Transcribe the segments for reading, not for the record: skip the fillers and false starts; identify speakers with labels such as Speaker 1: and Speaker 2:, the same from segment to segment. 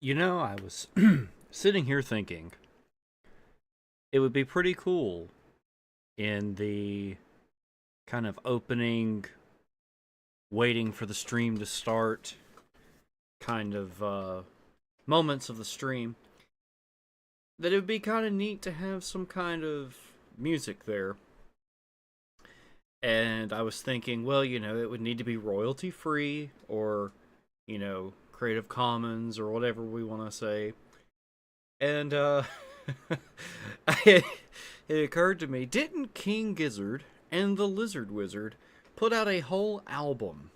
Speaker 1: I was sitting here thinking it would be pretty cool in the kind of opening, waiting for the stream to start kind of moments of the stream that it would be kind of neat to have some kind of music there. And I was thinking, well, it would need to be royalty free or, Creative Commons or whatever we want to say. And it, it occurred to me, didn't King Gizzard and the Lizard Wizard put out a whole album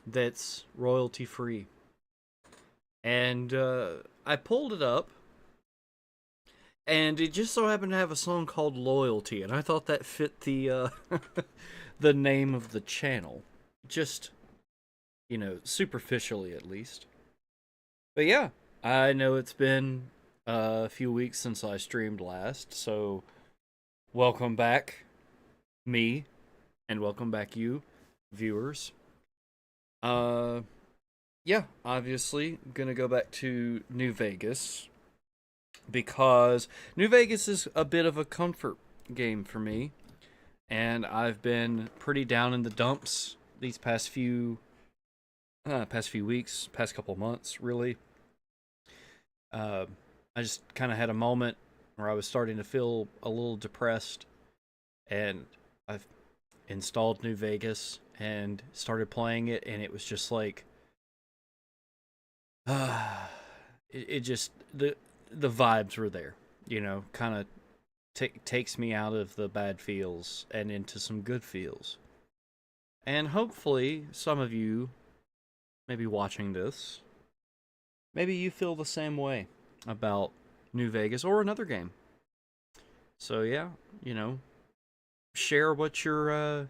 Speaker 1: that's royalty free? And I pulled it up, and it just so happened to have a song called Loyalty, and I thought that fit the the name of the channel. Just, superficially at least. But yeah, I know it's been a few weeks since I streamed last, so welcome back, me, and welcome back, you, viewers. Uh, yeah, obviously, gonna go back to New Vegas because New Vegas is a bit of a comfort game for me, and I've been pretty down in the dumps these past few weeks, past couple months, really. Uh, I just kind of had a moment where I was starting to feel a little depressed, and I've installed New Vegas and started playing it, and it was just like, it just the vibes were there, kind of takes me out of the bad feels and into some good feels. And hopefully, some of you maybe watching this, maybe you feel the same way about New Vegas or another game. So yeah, share what your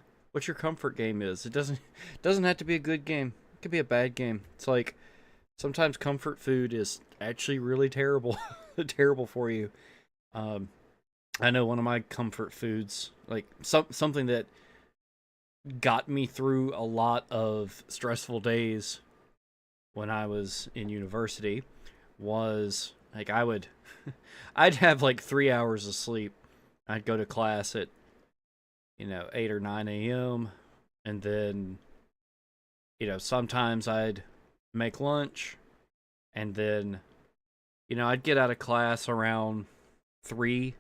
Speaker 1: comfort game is. It doesn't have to be a good game. It could be a bad game. It's like sometimes comfort food is actually really terrible, terrible for you. Um, I know one of my comfort foods, like something that got me through a lot of stressful days when I was in university, was like I'd have like 3 hours of sleep. I'd go to class at 8 or 9 a.m. and then sometimes I'd make lunch, and then I'd get out of class around 3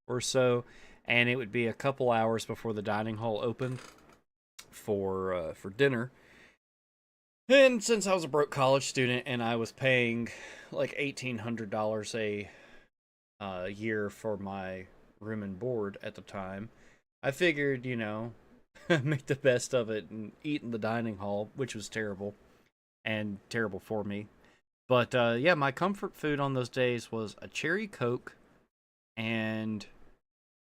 Speaker 1: or so, and it would be a couple hours before the dining hall opened for dinner. And since I was a broke college student and I was paying like $1,800 a year for my room and board at the time, I figured, make the best of it and eat in the dining hall, which was terrible and terrible for me. But yeah, my comfort food on those days was a cherry Coke and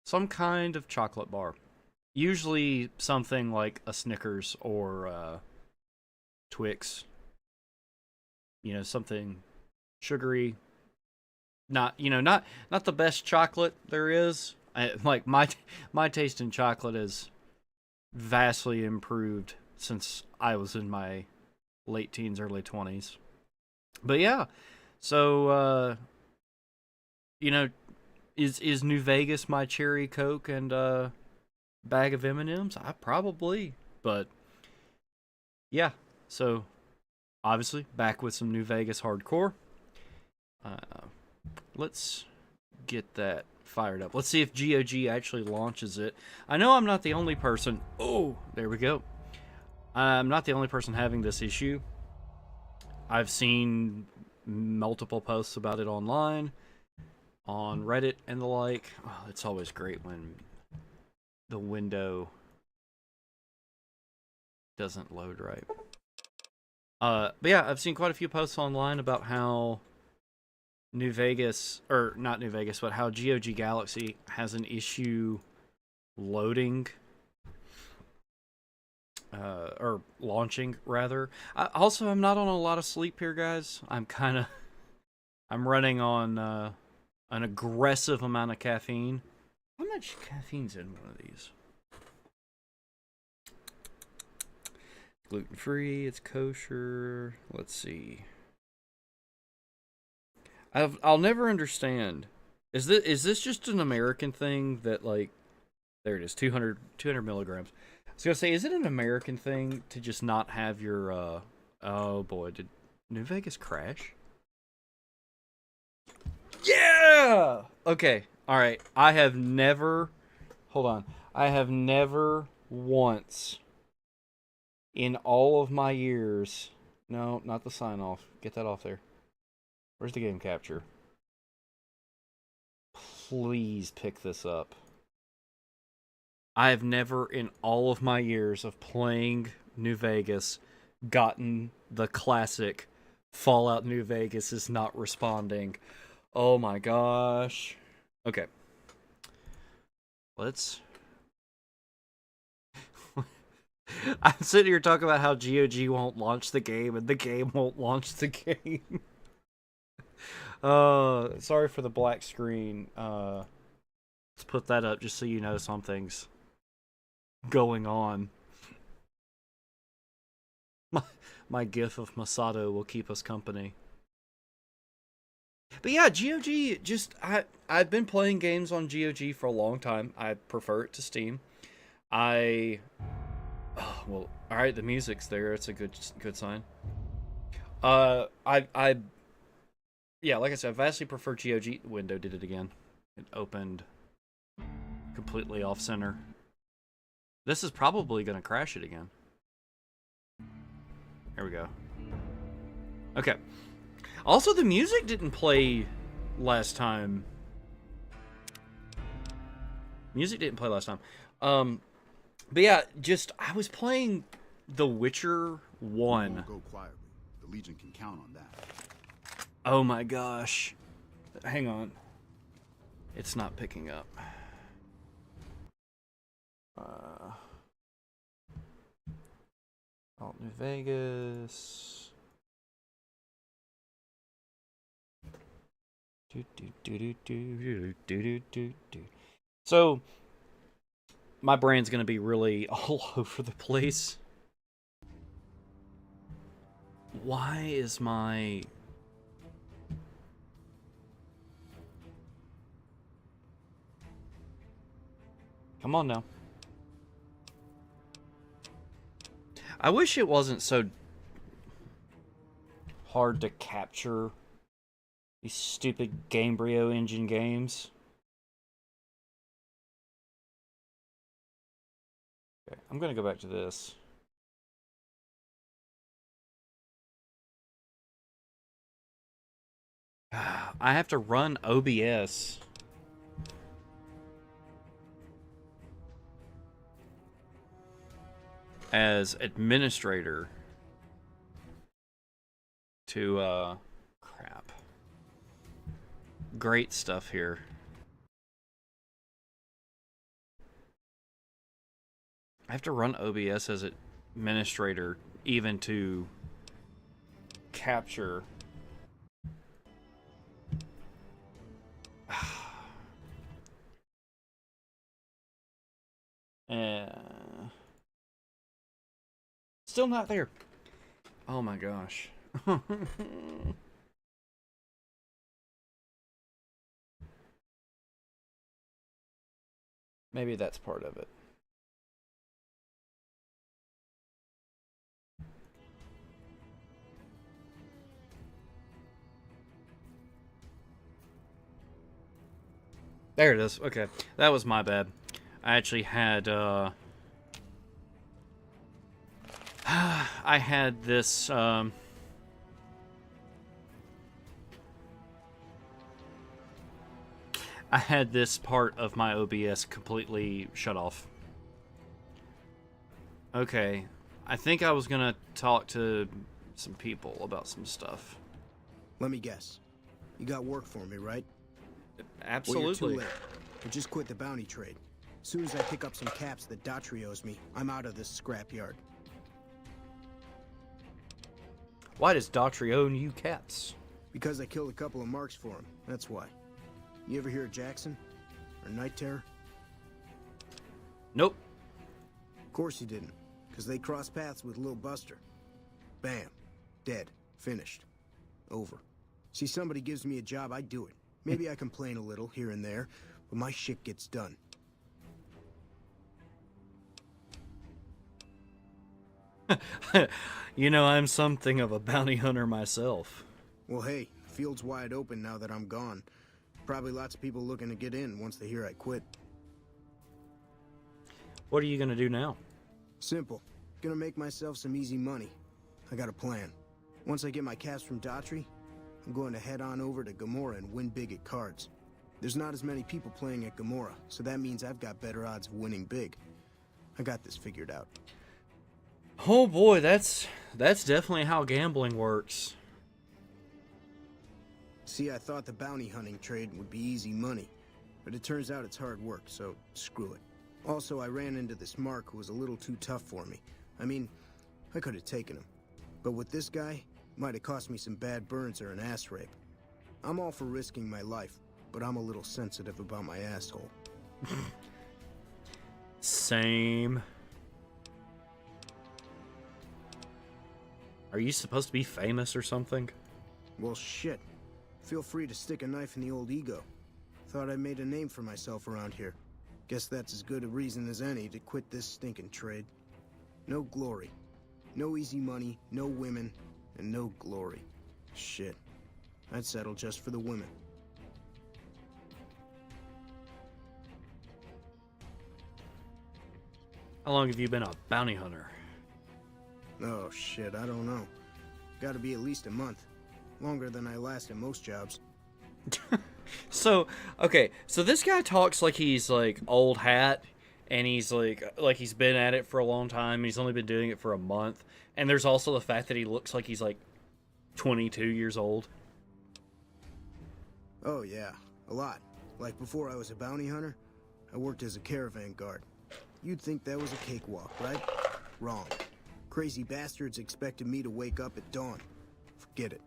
Speaker 1: some kind of chocolate bar. Usually something like a Snickers or Twix, something sugary. Not the best chocolate there is. Like my taste in chocolate has vastly improved since I was in my late teens, early 20s. But yeah, so you know, is New Vegas my cherry Coke and bag of M&Ms? I probably, but yeah. So obviously back with some New Vegas hardcore. Uh, let's get that fired up. Let's see if GOG actually launches it. I know I'm not the only person. Oh, there we go. I'm not the only person having this issue. I've seen multiple posts about it online, on Reddit and the like. Oh, it's always great when the window doesn't load right. But yeah, I've seen quite a few posts online about how New Vegas, or not New Vegas, but how GOG Galaxy has an issue loading, or launching rather. I'm not on a lot of sleep here, guys. I'm running on an aggressive amount of caffeine. How much caffeine's in one of these? Gluten free, it's kosher. Let's see. I'll never understand. Is this just an American thing that, like, there it is, 200 milligrams. I was gonna say, is it an American thing to just not have your oh boy, did New Vegas crash? Yeah! Okay, alright. Hold on. I have never once in all of my years. No, not the sign off. Get that off there. Where's the game capture? Please pick this up. I have never, in all of my years of playing New Vegas, gotten the classic Fallout New Vegas is not responding. Oh my gosh. Okay. Let's. I'm sitting here talking about how GOG won't launch the game and the game won't launch the game. Sorry for the black screen. Let's put that up just so you know something's going on. My gif of Masato will keep us company. But yeah, GOG, I've been playing games on GOG for a long time. I prefer it to Steam. Well, all right, the music's there. It's a good sign. Yeah, like I said, I vastly prefer GOG. Window did it again. It opened completely off center. This is probably going to crash it again. There we go. Okay. Also, the music didn't play last time. But yeah, I was playing The Witcher 1.
Speaker 2: Won't go quietly. The Legion can count on that.
Speaker 1: Oh my gosh. Hang on. It's not picking up. Alt New Vegas. So, my brain's gonna be really all over the place. Why is my... Come on now. I wish it wasn't so hard to capture these stupid Gamebryo engine games. Okay, I'm gonna go back to this. I have to run OBS. As administrator to crap. Great stuff here. I have to run OBS as administrator even to capture. Still not there. Oh my gosh. Maybe that's part of it. There it is. Okay. That was my bad. I actually had I had this I had this part of my OBS completely shut off. Okay. I think I was gonna talk to some people about some stuff.
Speaker 3: Let me guess. You got work for me, right?
Speaker 1: Absolutely.
Speaker 3: Well, you're too late. I just quit the bounty trade. As soon as I pick up some caps that Daughtry owes me, I'm out of this scrapyard.
Speaker 1: Why does Daughtry own you caps?
Speaker 3: Because I killed a couple of marks for him, that's why. You ever hear of Jackson? Or Night Terror?
Speaker 1: Nope.
Speaker 3: Of course you didn't, because they crossed paths with Lil Buster. Bam. Dead. Finished. Over. See, somebody gives me a job, I do it. Maybe I complain a little here and there, but my shit gets done.
Speaker 1: You know, I'm something of a bounty hunter myself.
Speaker 3: Well, hey, the field's wide open now that I'm gone. Probably lots of people looking to get in once they hear I quit.
Speaker 1: What are you gonna do now?
Speaker 3: Simple. Gonna make myself some easy money. I got a plan. Once I get my caps from Daughtry, I'm going to head on over to Gamora and win big at cards. There's not as many people playing at Gamora, so that means I've got better odds of winning big. I got this figured out.
Speaker 1: Oh boy, that's definitely how gambling works.
Speaker 3: See, I thought the bounty hunting trade would be easy money, but it turns out it's hard work, so screw it. Also, I ran into this Mark who was a little too tough for me. I mean, I could have taken him. But with this guy, might have cost me some bad burns or an ass rape. I'm all for risking my life, but I'm a little sensitive about my asshole.
Speaker 1: Same. Are you supposed to be famous or something?
Speaker 3: Well, shit. Feel free to stick a knife in the old ego. Thought I made a name for myself around here. Guess that's as good a reason as any to quit this stinking trade. No glory. No easy money, no women, and no glory. Shit. I'd settle just for the women.
Speaker 1: How long have you been a bounty hunter?
Speaker 3: Oh shit, I don't know. Gotta be at least a month. Longer than I last at most jobs.
Speaker 1: So, okay, so this guy talks like he's like old hat, and he's like he's been at it for a long time. He's only been doing it for a month, and there's also the fact that he looks like he's like 22 years old.
Speaker 3: Oh yeah, a lot. Like before I was a bounty hunter, I worked as a caravan guard. You'd think that was a cakewalk, right? Wrong. Crazy bastards expected me to wake up at dawn. Forget it.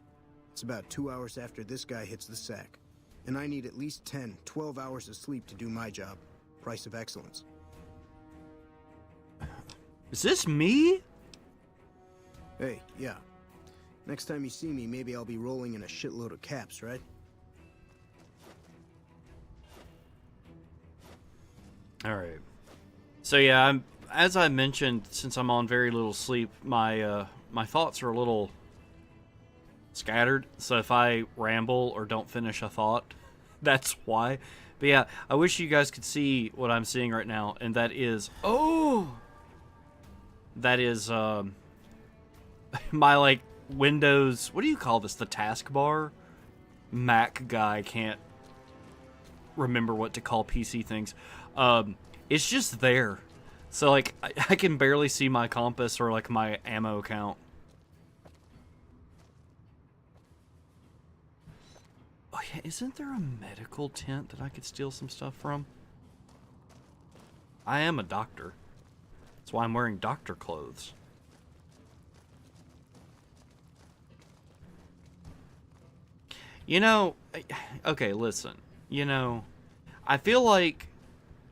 Speaker 3: It's about 2 hours after this guy hits the sack. And I need at least 10, 12 hours of sleep to do my job. Price of excellence.
Speaker 1: Is this me?
Speaker 3: Hey, yeah. Next time you see me, maybe I'll be rolling in a shitload of caps, right?
Speaker 1: All right. So yeah, as I mentioned, since I'm on very little sleep, my thoughts are a little scattered. So if I ramble or don't finish a thought, that's why. But yeah, I wish you guys could see what I'm seeing right now, and that is my like Windows. What do you call this? The taskbar. Mac guy can't remember what to call PC things. It's just there. So, like, I can barely see my compass or, like, my ammo count. Oh, yeah, isn't there a medical tent that I could steal some stuff from? I am a doctor. That's why I'm wearing doctor clothes. You know, okay, listen. You know, I feel like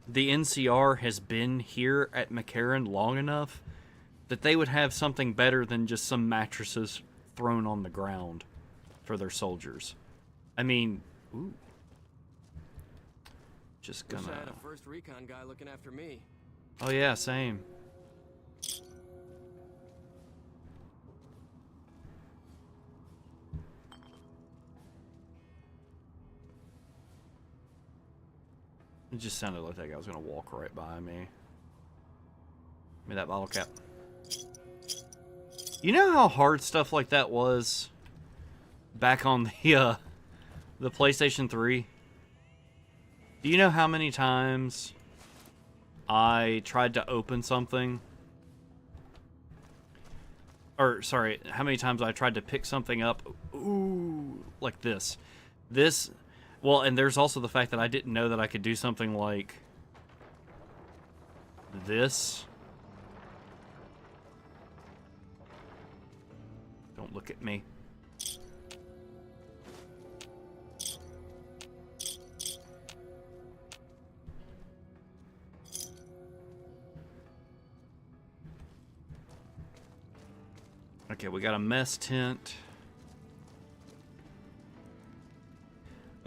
Speaker 1: the NCR has been here at McCarran long enough that they would have something better than just some mattresses thrown on the ground for their soldiers. I mean, ooh. Just gonna...
Speaker 4: Wish I had a first recon guy looking after me.
Speaker 1: Oh yeah, same. It just sounded like that guy was gonna walk right by me. Give me that bottle cap. You know how hard stuff like that was back on the PlayStation 3? Do you know how many times I tried to open something? Or, sorry, how many times I tried to pick something up? Ooh, like this. Well, and there's also the fact that I didn't know that I could do something like this. Don't look at me. Okay, we got a mess tent.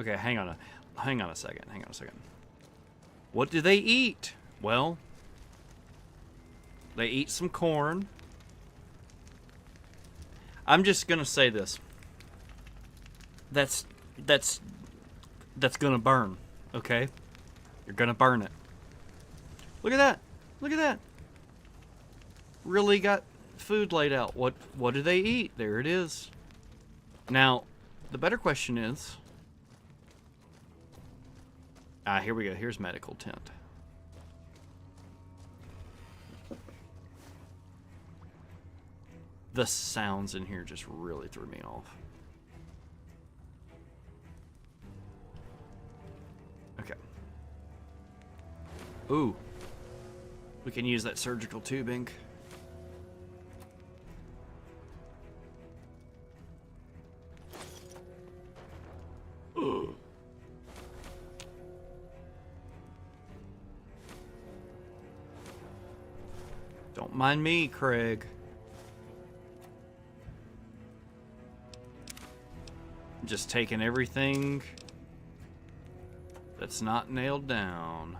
Speaker 1: Okay, hang on a second. What do they eat? Well, they eat some corn. I'm just gonna say this. That's gonna burn, okay? You're gonna burn it. Look at that. Look at that. Really got food laid out. What do they eat? There it is. Now, the better question is... here we go. Here's medical tent. The sounds in here just really threw me off. Okay. Ooh. We can use that surgical tubing. Ugh. Don't mind me, Craig. Just taking everything that's not nailed down.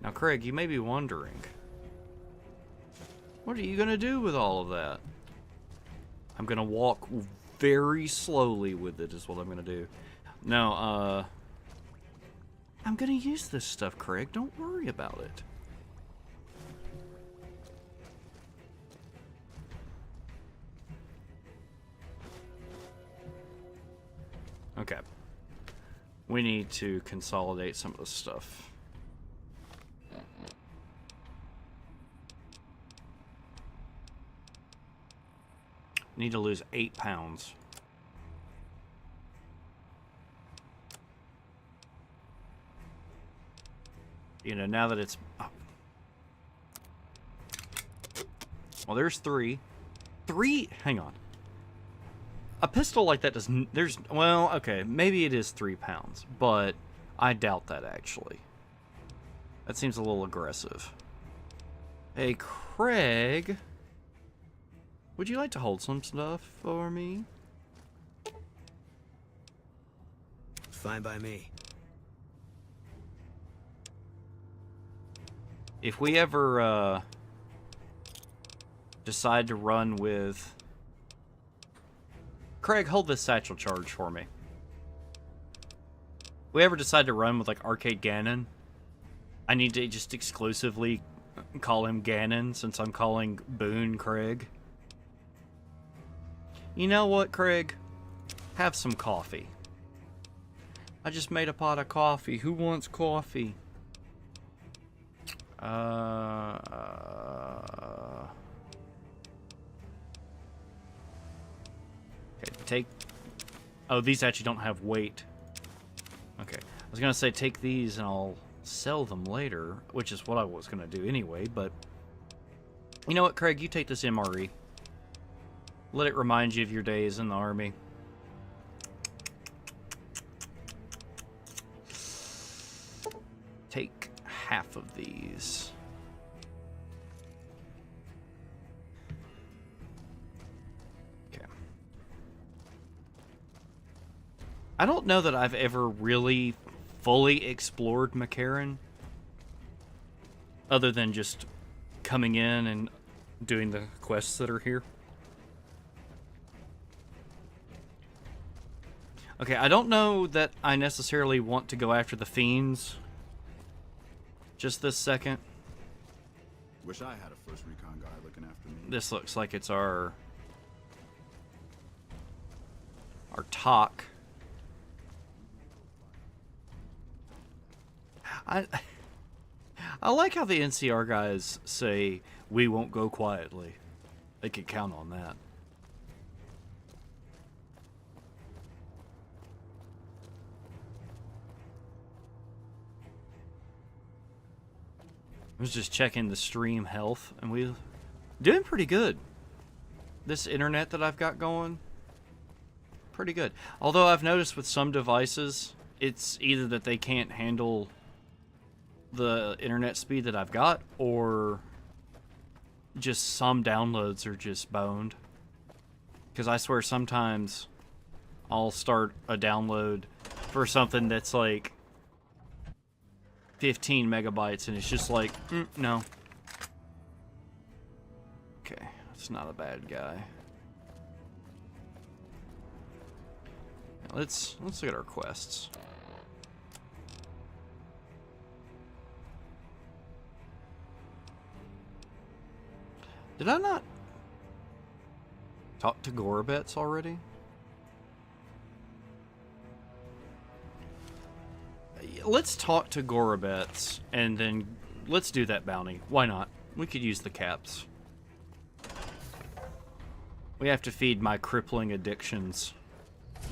Speaker 1: Now, Craig, you may be wondering, what are you going to do with all of that? I'm going to walk very slowly with it is what I'm going to do. No, I'm going to use this stuff, Craig. Don't worry about it. Okay. We need to consolidate some of this stuff. Need to lose 8 pounds. You know, now that it's... Oh. Well, there's 3. 3? Hang on. A pistol like that doesn't... There's... Well, okay. Maybe it is 3 pounds. But I doubt that, actually. That seems a little aggressive. Hey, Craig... Would you like to hold some stuff for me?
Speaker 3: Fine by me.
Speaker 1: If we ever decide to run with... Craig, hold this satchel charge for me. If we ever decide to run with, like, Arcade Ganon, I need to just exclusively call him Ganon, since I'm calling Boone Craig. You know what, Craig? Have some coffee. I just made a pot of coffee. Who wants coffee? Okay, take... Oh, these actually don't have weight. Okay. I was gonna say take these and I'll sell them later, which is what I was gonna do anyway, but... You know what, Craig? You take this MRE. Let it remind you of your days in the army. Take half of these. Okay. I don't know that I've ever really fully explored McCarran, other than just coming in and doing the quests that are here. Okay, I don't know that I necessarily want to go after the fiends just this second.
Speaker 2: Wish I had a first recon guy looking after me.
Speaker 1: This looks like it's our talk. I like how the NCR guys say, "We won't go quietly." They can count on that. I was just checking the stream health, and we're doing pretty good. This internet that I've got going, pretty good. Although I've noticed with some devices, it's either that they can't handle the internet speed that I've got, or just some downloads are just boned. Because I swear sometimes I'll start a download for something that's like 15 megabytes and it's just like, no. Okay, that's not a bad guy. Let's look at our quests. Did I not talk to Gorobets already? Let's talk to Gorobets and then let's do that bounty. Why not? We could use the caps. We have to feed my crippling addictions.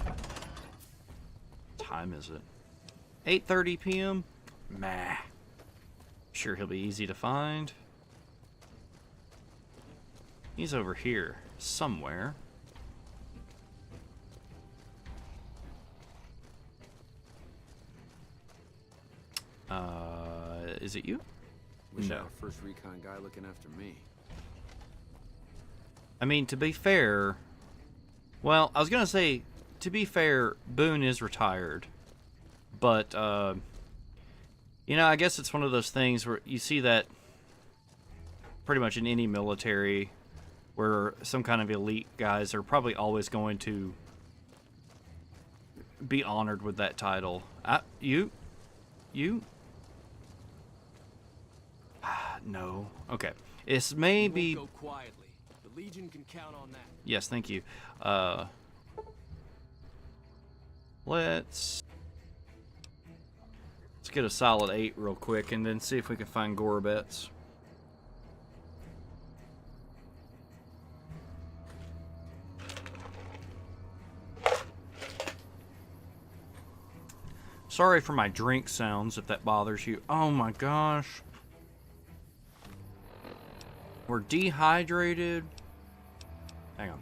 Speaker 1: What time is it? 8:30 p.m.? Meh. Sure he'll be easy to find. He's over here somewhere. Is it you?
Speaker 2: Wish I
Speaker 1: No.
Speaker 2: had a first recon guy looking after me.
Speaker 1: I mean, to be fair, well, I was gonna say, to be fair, Boone is retired, but you know, I guess it's one of those things where you see that pretty much in any military, where some kind of elite guys are probably always going to be honored with that title. You. No. Okay. It's maybe.
Speaker 4: Go quietly. The Legion can count on that.
Speaker 1: Yes, thank you. Let's get a solid 8 real quick and then see if we can find Gorobets. Sorry for my drink sounds if that bothers you. Oh my gosh. We're dehydrated. Hang on.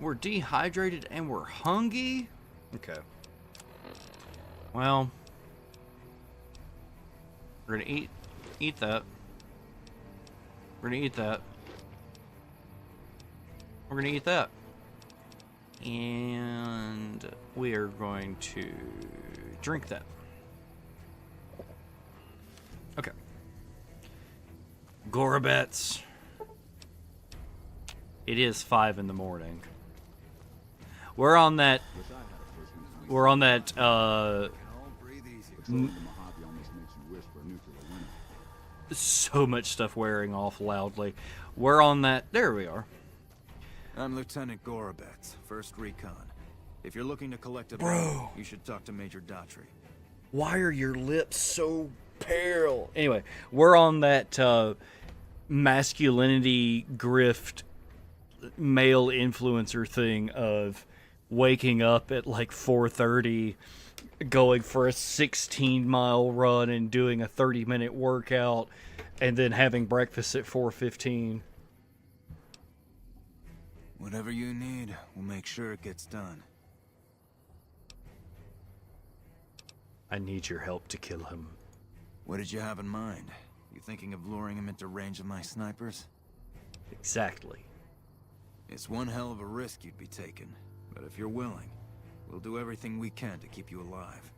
Speaker 1: We're dehydrated and we're hungry? Okay. Well, we're gonna eat that. We're gonna eat that. We're gonna eat that. And we are going to drink that. Okay. Gorobets. It is 5 in the morning. We're on that. We're on that.
Speaker 2: Breathe easy.
Speaker 1: Mm.
Speaker 2: The Mojave almost makes you wish for a nuclear winter.
Speaker 1: So much stuff wearing off loudly. We're on that. There we are.
Speaker 5: I'm Lieutenant Gorobets, 1st Recon. If you're looking to collect a
Speaker 1: Bro.
Speaker 5: you should talk to Major Daughtry.
Speaker 1: Why are your lips so pale? Anyway, we're on that masculinity grift male influencer thing of waking up at like 4:30, going for a 16-mile run and doing a 30-minute workout, and then having breakfast at 4:15.
Speaker 5: Whatever you need, we'll make sure it gets done.
Speaker 1: I need your help to kill him.
Speaker 5: What did you have in mind? You thinking of luring him into range of my snipers?
Speaker 1: Exactly.
Speaker 5: It's one hell of a risk you'd be taking, but if you're willing, we'll do everything we can to keep you alive.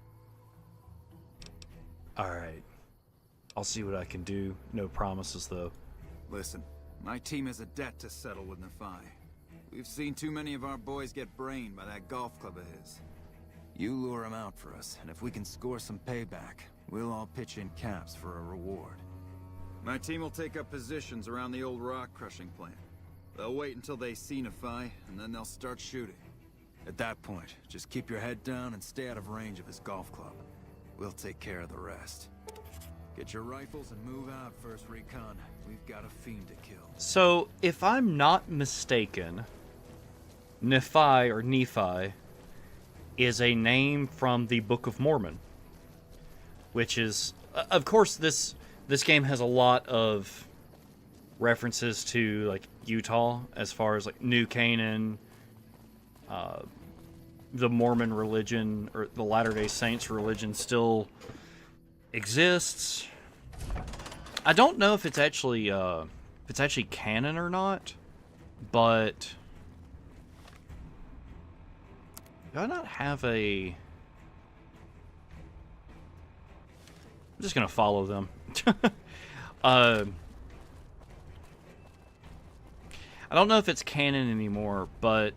Speaker 1: Alright. I'll see what I can do. No promises, though.
Speaker 5: Listen, my team has a debt to settle with Nephi. We've seen too many of our boys get brained by that golf club of his. You lure him out for us, and if we can score some payback, we'll all pitch in caps for a reward. My team will take up positions around the old rock crushing plant. They'll wait until they see Nephi, and then they'll start shooting. At that point, just keep your head down and stay out of range of his golf club. We'll take care of the rest. Get your rifles and move out, 1st Recon. We've got a fiend to kill.
Speaker 1: So, if I'm not mistaken, Nephi or Nephi is a name from the Book of Mormon, which is, of course, this game has a lot of references to like Utah, as far as like New Canaan, the Mormon religion or the Latter-day Saints religion still exists. I don't know if it's actually canon or not, but do I not have a... I'm just gonna follow them. I don't know if it's canon anymore, but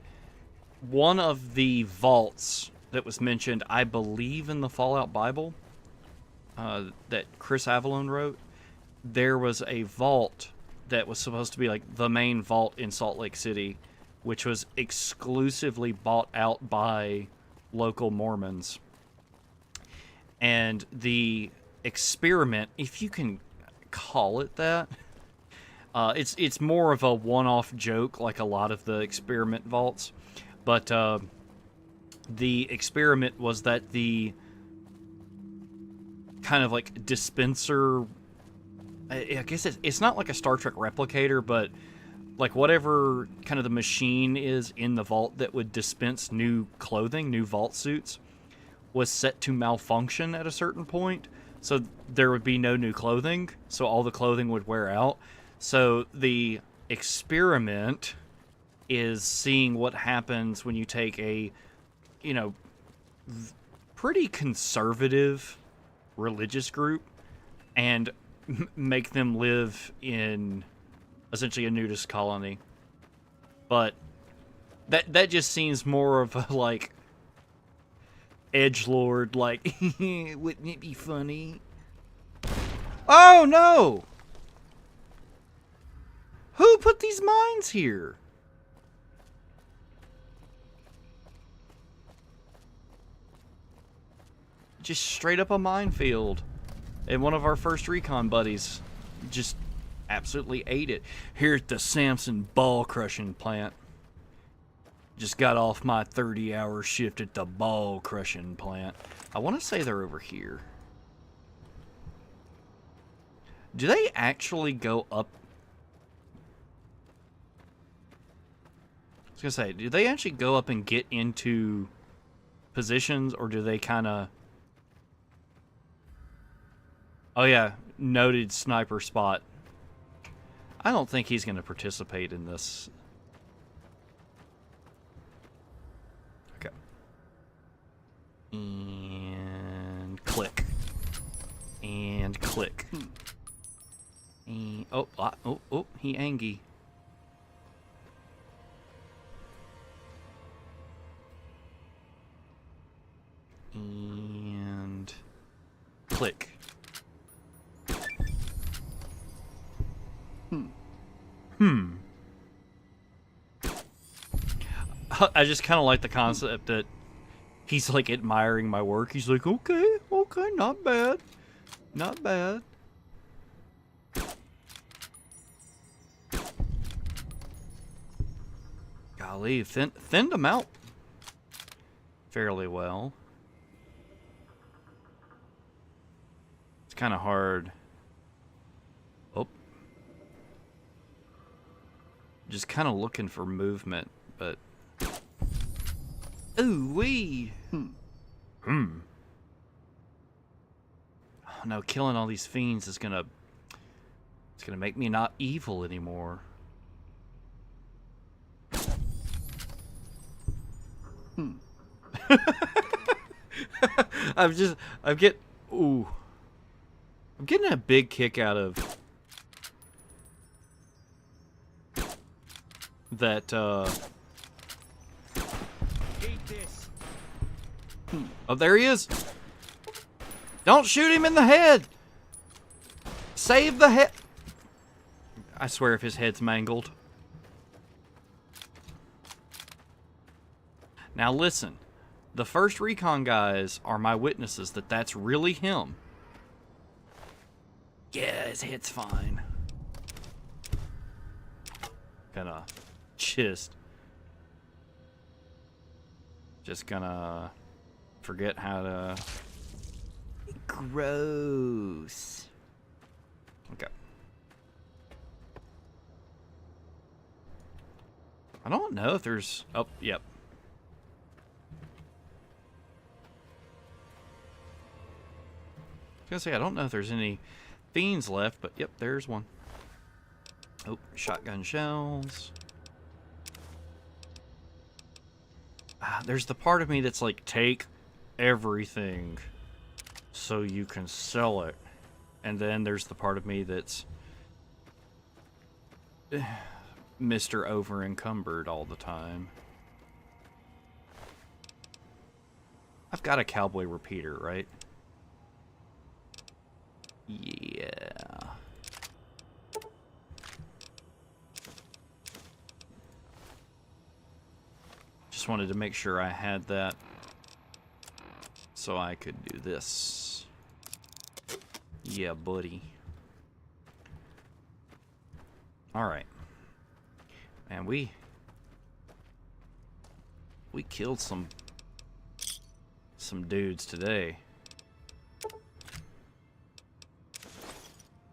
Speaker 1: one of the vaults that was mentioned, I believe, in the Fallout Bible that Chris Avallone wrote, there was a vault that was supposed to be like the main vault in Salt Lake City, which was exclusively bought out by local Mormons. And the experiment, if you can call it that, it's more of a one-off joke, like a lot of the experiment vaults. But the experiment was that the kind of like dispenser, I guess it's not like a Star Trek replicator, but like whatever kind of the machine is in the vault that would dispense new clothing, new vault suits, was set to malfunction at a certain point. So there would be no new clothing, so all the clothing would wear out. So the experiment is seeing what happens when you take a, you know, pretty conservative religious group and make them live in essentially a nudist colony. But that just seems more of a, like, edgelord, like, wouldn't it be funny? Oh, no! Who put these mines here? Just straight up a minefield. And one of our first recon buddies just absolutely ate it. Here at the Samson ball crushing plant. Just got off my 30-hour shift at the ball crushing plant. I want to say they're over here. Do they actually go up? I was going to say, do they actually go up and get into positions, or do they kind of... Oh yeah, noted sniper spot. I don't think he's going to participate in this. Okay. And click. And click. And, oh, he angy. And click. I just kind of like the concept that he's like admiring my work. He's like, okay, not bad. Not bad. Golly, thinned him out fairly well. It's kind of hard. Oh. Just kind of looking for movement, but... Ooh-wee! Oh, no, killing all these fiends is gonna... It's gonna make me not evil anymore. I'm getting a big kick out of that,
Speaker 4: Eat this.
Speaker 1: Oh, there he is! Don't shoot him in the head! Save the head! I swear if his head's mangled. Now listen, the first recon guys are my witnesses that that's really him. Yeah, his head's fine. Gonna just gonna forget how to... Gross. Okay. I don't know if there's... Oh, yep. gonna say, I don't know if there's any fiends left, but yep, there's one. Oh, shotgun shells. There's the part of me that's like, take everything so you can sell it. And then there's the part of me that's Mr. Over Encumbered all the time. I've got a cowboy repeater, right? Yeah. Just wanted to make sure I had that so I could do this. Yeah, buddy. Alright. Man, we killed some dudes today.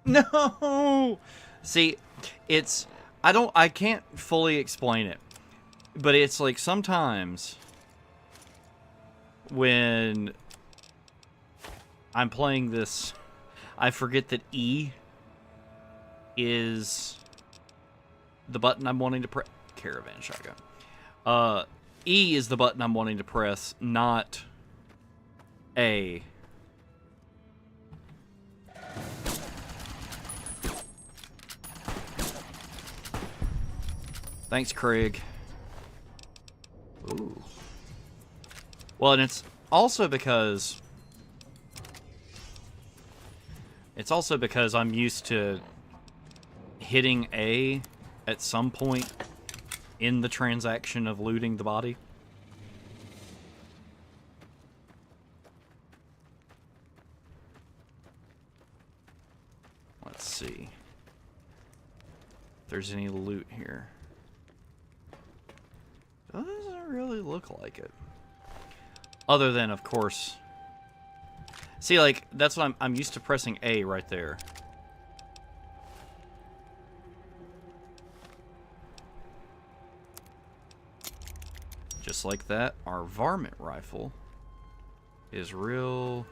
Speaker 1: No! See, I can't fully explain it. But it's like sometimes when I'm playing this, I forget that E is the button I'm wanting to press. Caravan shotgun. E is the button I'm wanting to press, not A. Thanks, Craig. Ooh. Well, and it's also because I'm used to hitting A at some point in the transaction of looting the body. Let's see if there's any loot here. Doesn't really look like it. Other than, of course... See, like, that's what I'm used to pressing A right there. Just like that, our varmint rifle is real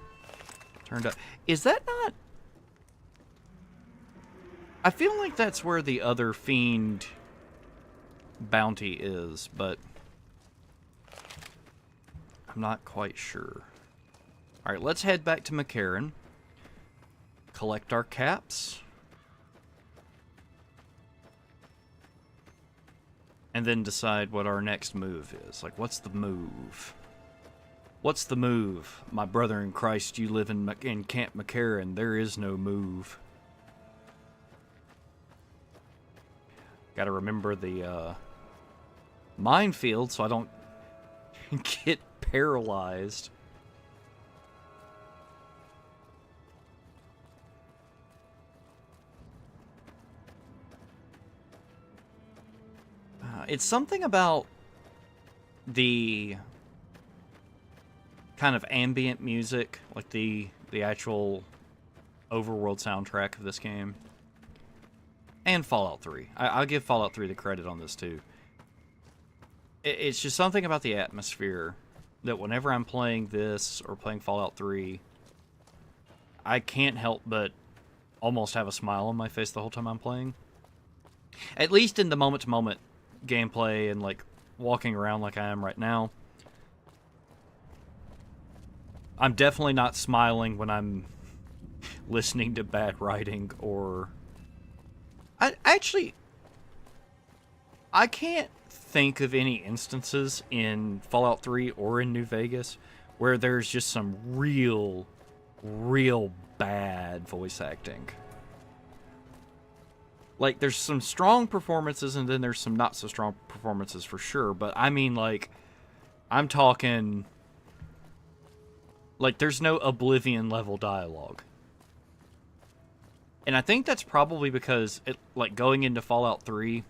Speaker 1: turned up. Is that not... I feel like that's where the other fiend bounty is, but I'm not quite sure. Alright, let's head back to McCarran. Collect our caps. And then decide what our next move is. Like, what's the move? What's the move? My brother in Christ, you live in Camp McCarran. There is no move. Gotta remember the minefield so I don't get paralyzed. It's something about the kind of ambient music, like the actual overworld soundtrack of this game. And Fallout 3. I'll give Fallout 3 the credit on this too. It's just something about the atmosphere that whenever I'm playing this or playing Fallout 3, I can't help but almost have a smile on my face the whole time I'm playing. At least in the moment-to-moment gameplay and like walking around like I am right now. I'm definitely not smiling when I'm listening to bad writing or... I can't think of any instances in Fallout 3 or in New Vegas where there's just some real bad voice acting. Like, there's some strong performances and then there's some not so strong performances for sure, but I mean, like, I'm talking... Like, there's no Oblivion level dialogue. And I think that's probably because, going into Fallout 3,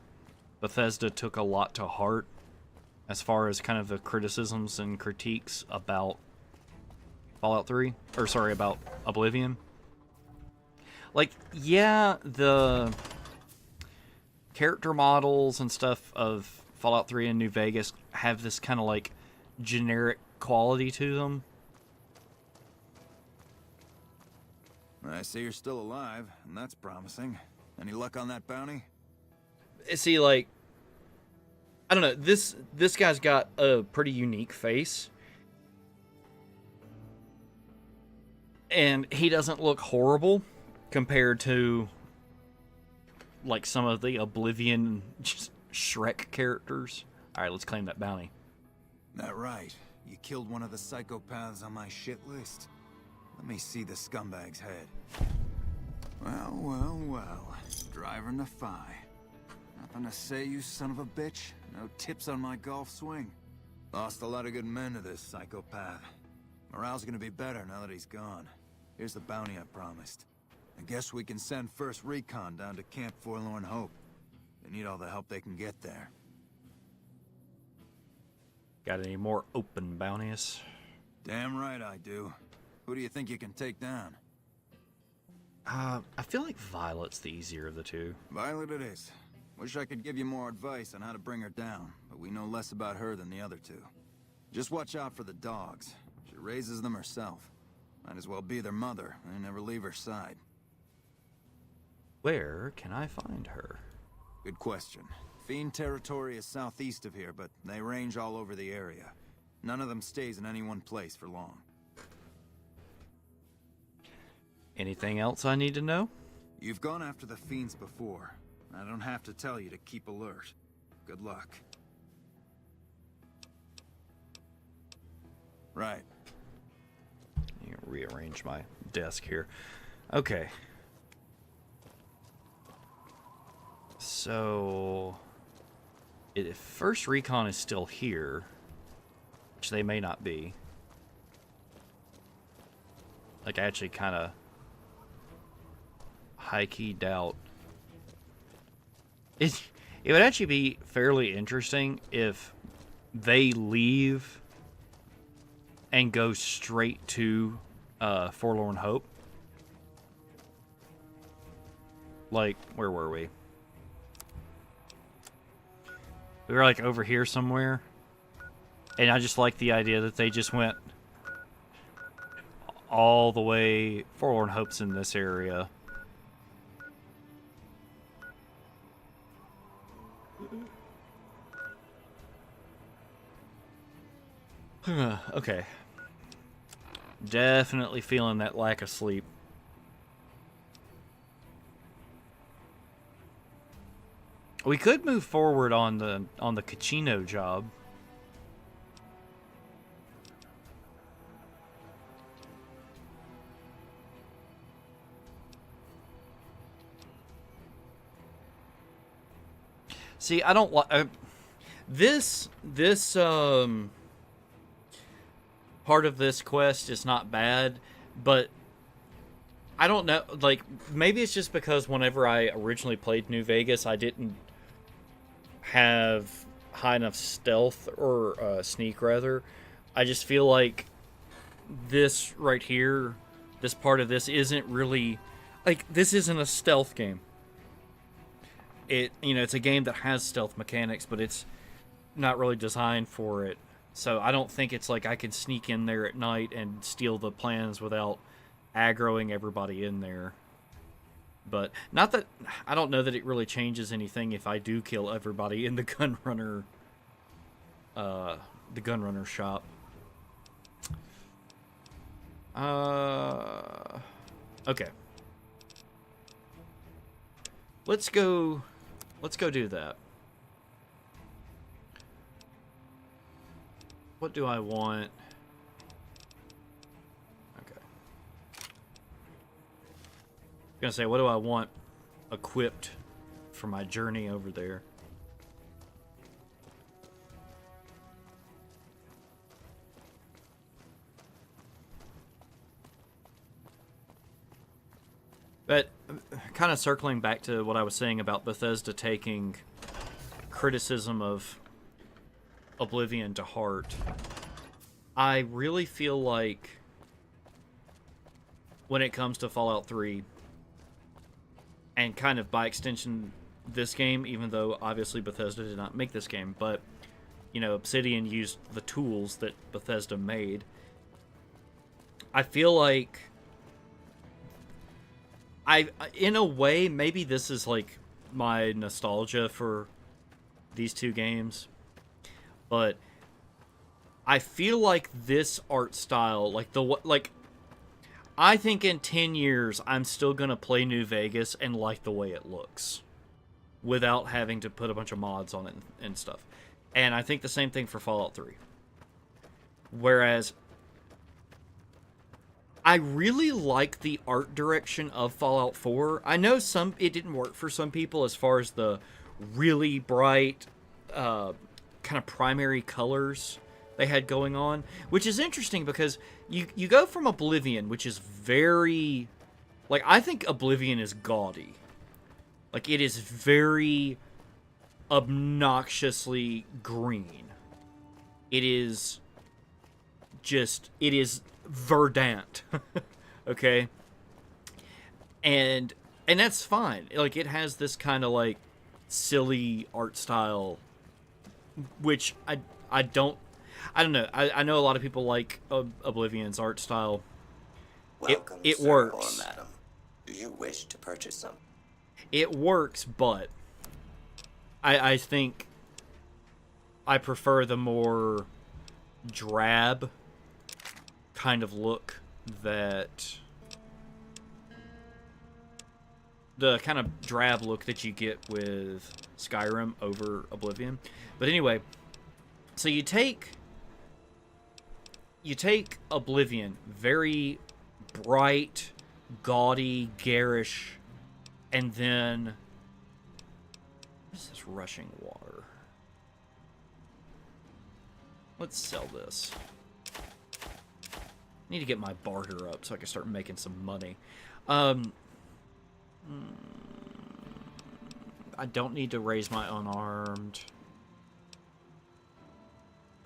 Speaker 1: Bethesda took a lot to heart as far as kind of the criticisms and critiques about Fallout 3. Or, sorry, about Oblivion. Like, yeah, the character models and stuff of Fallout 3 and New Vegas have this kind of, like, generic quality to them.
Speaker 5: I see you're still alive, and that's promising. Any luck on that bounty?
Speaker 1: See, like, I don't know. This guy's got a pretty unique face, and he doesn't look horrible compared to like some of the Oblivion just Shrek characters. All right, let's claim that bounty.
Speaker 5: That right. You killed one of the psychopaths on my shit list. Let me see the scumbag's head. Well, well, well. Driving the Phi. Nothing to say, you son of a bitch? No tips on my golf swing? Lost a lot of good men to this psychopath. Morale's gonna be better now that he's gone. Here's the bounty I promised. I guess we can send first recon down to Camp Forlorn Hope. They need all the help they can get there.
Speaker 1: Got any more open bounties?
Speaker 5: Damn right I do. Who do you think you can take down?
Speaker 1: I feel like Violet's the easier of the two.
Speaker 5: Violet it is. Wish I could give you more advice on how to bring her down, but we know less about her than the other two. Just watch out for the dogs. She raises them herself. Might as well be their mother and never leave her side.
Speaker 1: Where can I find her?
Speaker 5: Good question. Fiend territory is southeast of here, but they range all over the area. None of them stays in any one place for long.
Speaker 1: Anything else I need to know?
Speaker 5: You've gone after the fiends before. I don't have to tell you to keep alert. Good luck. Right.
Speaker 1: You can rearrange my desk here. Okay. So, if first recon is still here, which they may not be. Like, I actually kind of high-key doubt. It would actually be fairly interesting if they leave and go straight to Forlorn Hope. Like, where were we? We were like over here somewhere. And I just like the idea that they just went all the way. Forlorn Hope's in this area. Okay. Definitely feeling that lack of sleep. We could move forward on the Caccino job. See, I don't like this part of this quest is not bad, but I don't know, like, maybe it's just because whenever I originally played New Vegas, I didn't have high enough stealth, or sneak, rather. I just feel like this right here, this part of this isn't really, like, this isn't a stealth game. It's a game that has stealth mechanics, but it's not really designed for it. So I don't think it's like I can sneak in there at night and steal the plans without aggroing everybody in there. But not that I don't know that it really changes anything if I do kill everybody in the gunrunner shop. Okay. Let's go do that. What do I want? Okay. I'm gonna say, what do I want equipped for my journey over there? But kind of circling back to what I was saying about Bethesda taking criticism of Oblivion to heart, I really feel like when it comes to Fallout 3, and kind of by extension this game, even though obviously Bethesda did not make this game, but Obsidian used the tools that Bethesda made, I feel like in a way, maybe this is like my nostalgia for these two games, but I feel like this art style, I think in 10 years I'm still gonna play New Vegas and like the way it looks, without having to put a bunch of mods on it and stuff. And I think the same thing for Fallout 3. Whereas I really like the art direction of Fallout 4. I know it didn't work for some people as far as the really bright kind of primary colors they had going on, which is interesting because you go from Oblivion, which is very, like, I think Oblivion is gaudy. Like, it is very obnoxiously green. It is verdant. Okay? And that's fine. Like, it has this kind of, like, silly art style, which I don't know. I know a lot of people like Oblivion's art style.
Speaker 6: Welcome,
Speaker 1: it
Speaker 6: sir
Speaker 1: works.
Speaker 6: or madam. Do you wish to purchase some?
Speaker 1: It works, but I think I prefer the more drab kind of look that you get with Skyrim over Oblivion. But anyway, so you take Oblivion, very bright, gaudy, garish, and then what is this rushing water? Let's sell this. Need to get my barter up so I can start making some money. I don't need to raise my unarmed.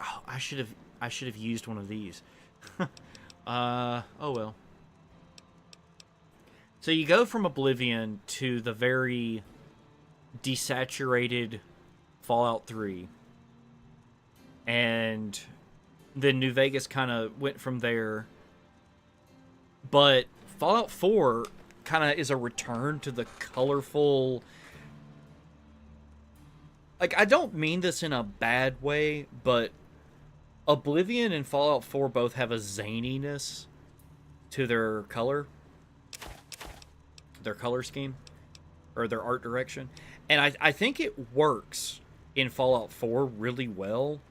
Speaker 1: Oh, I should have used one of these. Oh well. So you go from Oblivion to the very desaturated Fallout 3. And then New Vegas kind of went from there. But Fallout 4 kind of is a return to the colorful... Like, I don't mean this in a bad way, but Oblivion and Fallout 4 both have a zaniness to their color scheme, or their art direction. And I think it works in Fallout 4 really well.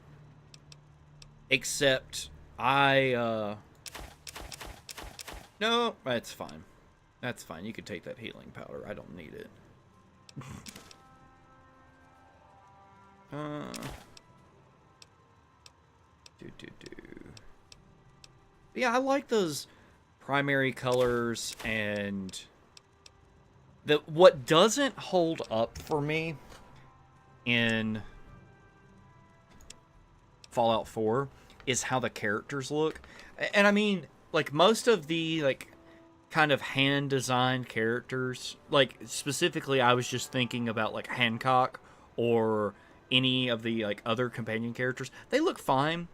Speaker 1: Except no, that's fine. That's fine. You can take that healing powder. I don't need it. Yeah, I like those primary colors, and what doesn't hold up for me in Fallout 4 is how the characters look. And I mean, like, most of the, like, kind of hand-designed characters, like, specifically I was just thinking about, like, Hancock or any of the, like, other companion characters. They look fine,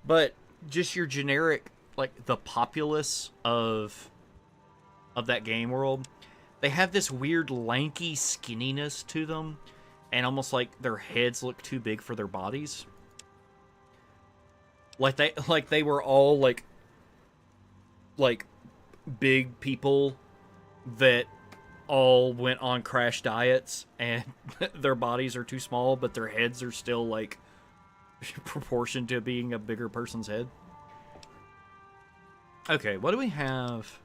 Speaker 1: but just your generic, like, the populace of that game world, they have this weird lanky skinniness to them, and almost like their heads look too big for their bodies. Like they were all like big people that all went on crash diets, and their bodies are too small, but their heads are still like proportioned to being a bigger person's head. Okay, what do we have?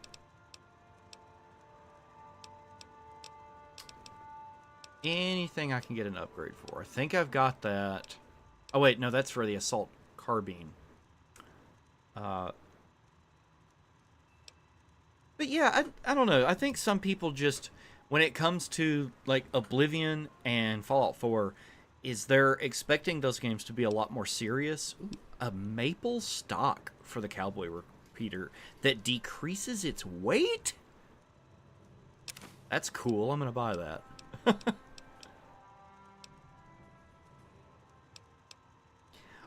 Speaker 1: Anything I can get an upgrade for? I think I've got that. Oh wait, no, that's for the assault carbine. But yeah, I don't know. I think some people just, when it comes to like Oblivion and Fallout 4, is they're expecting those games to be a lot more serious. Ooh, a maple stock for the cowboy repeater that decreases its weight? That's cool. I'm gonna buy that.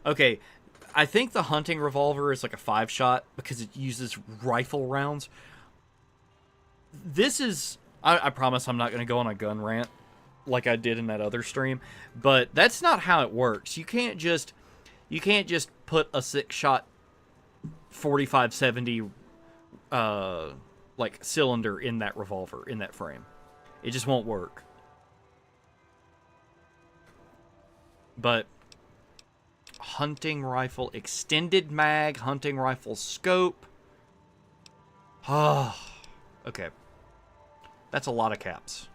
Speaker 1: Okay, I think the hunting revolver is like a 5-shot because it uses rifle rounds. This is I promise I'm not going to go on a gun rant like I did in that other stream, but that's not how it works. You can't just put a 6-shot 45-70 like cylinder in that revolver in that frame. It just won't work. But hunting rifle, extended mag, hunting rifle scope. Ah, okay. That's a lot of caps.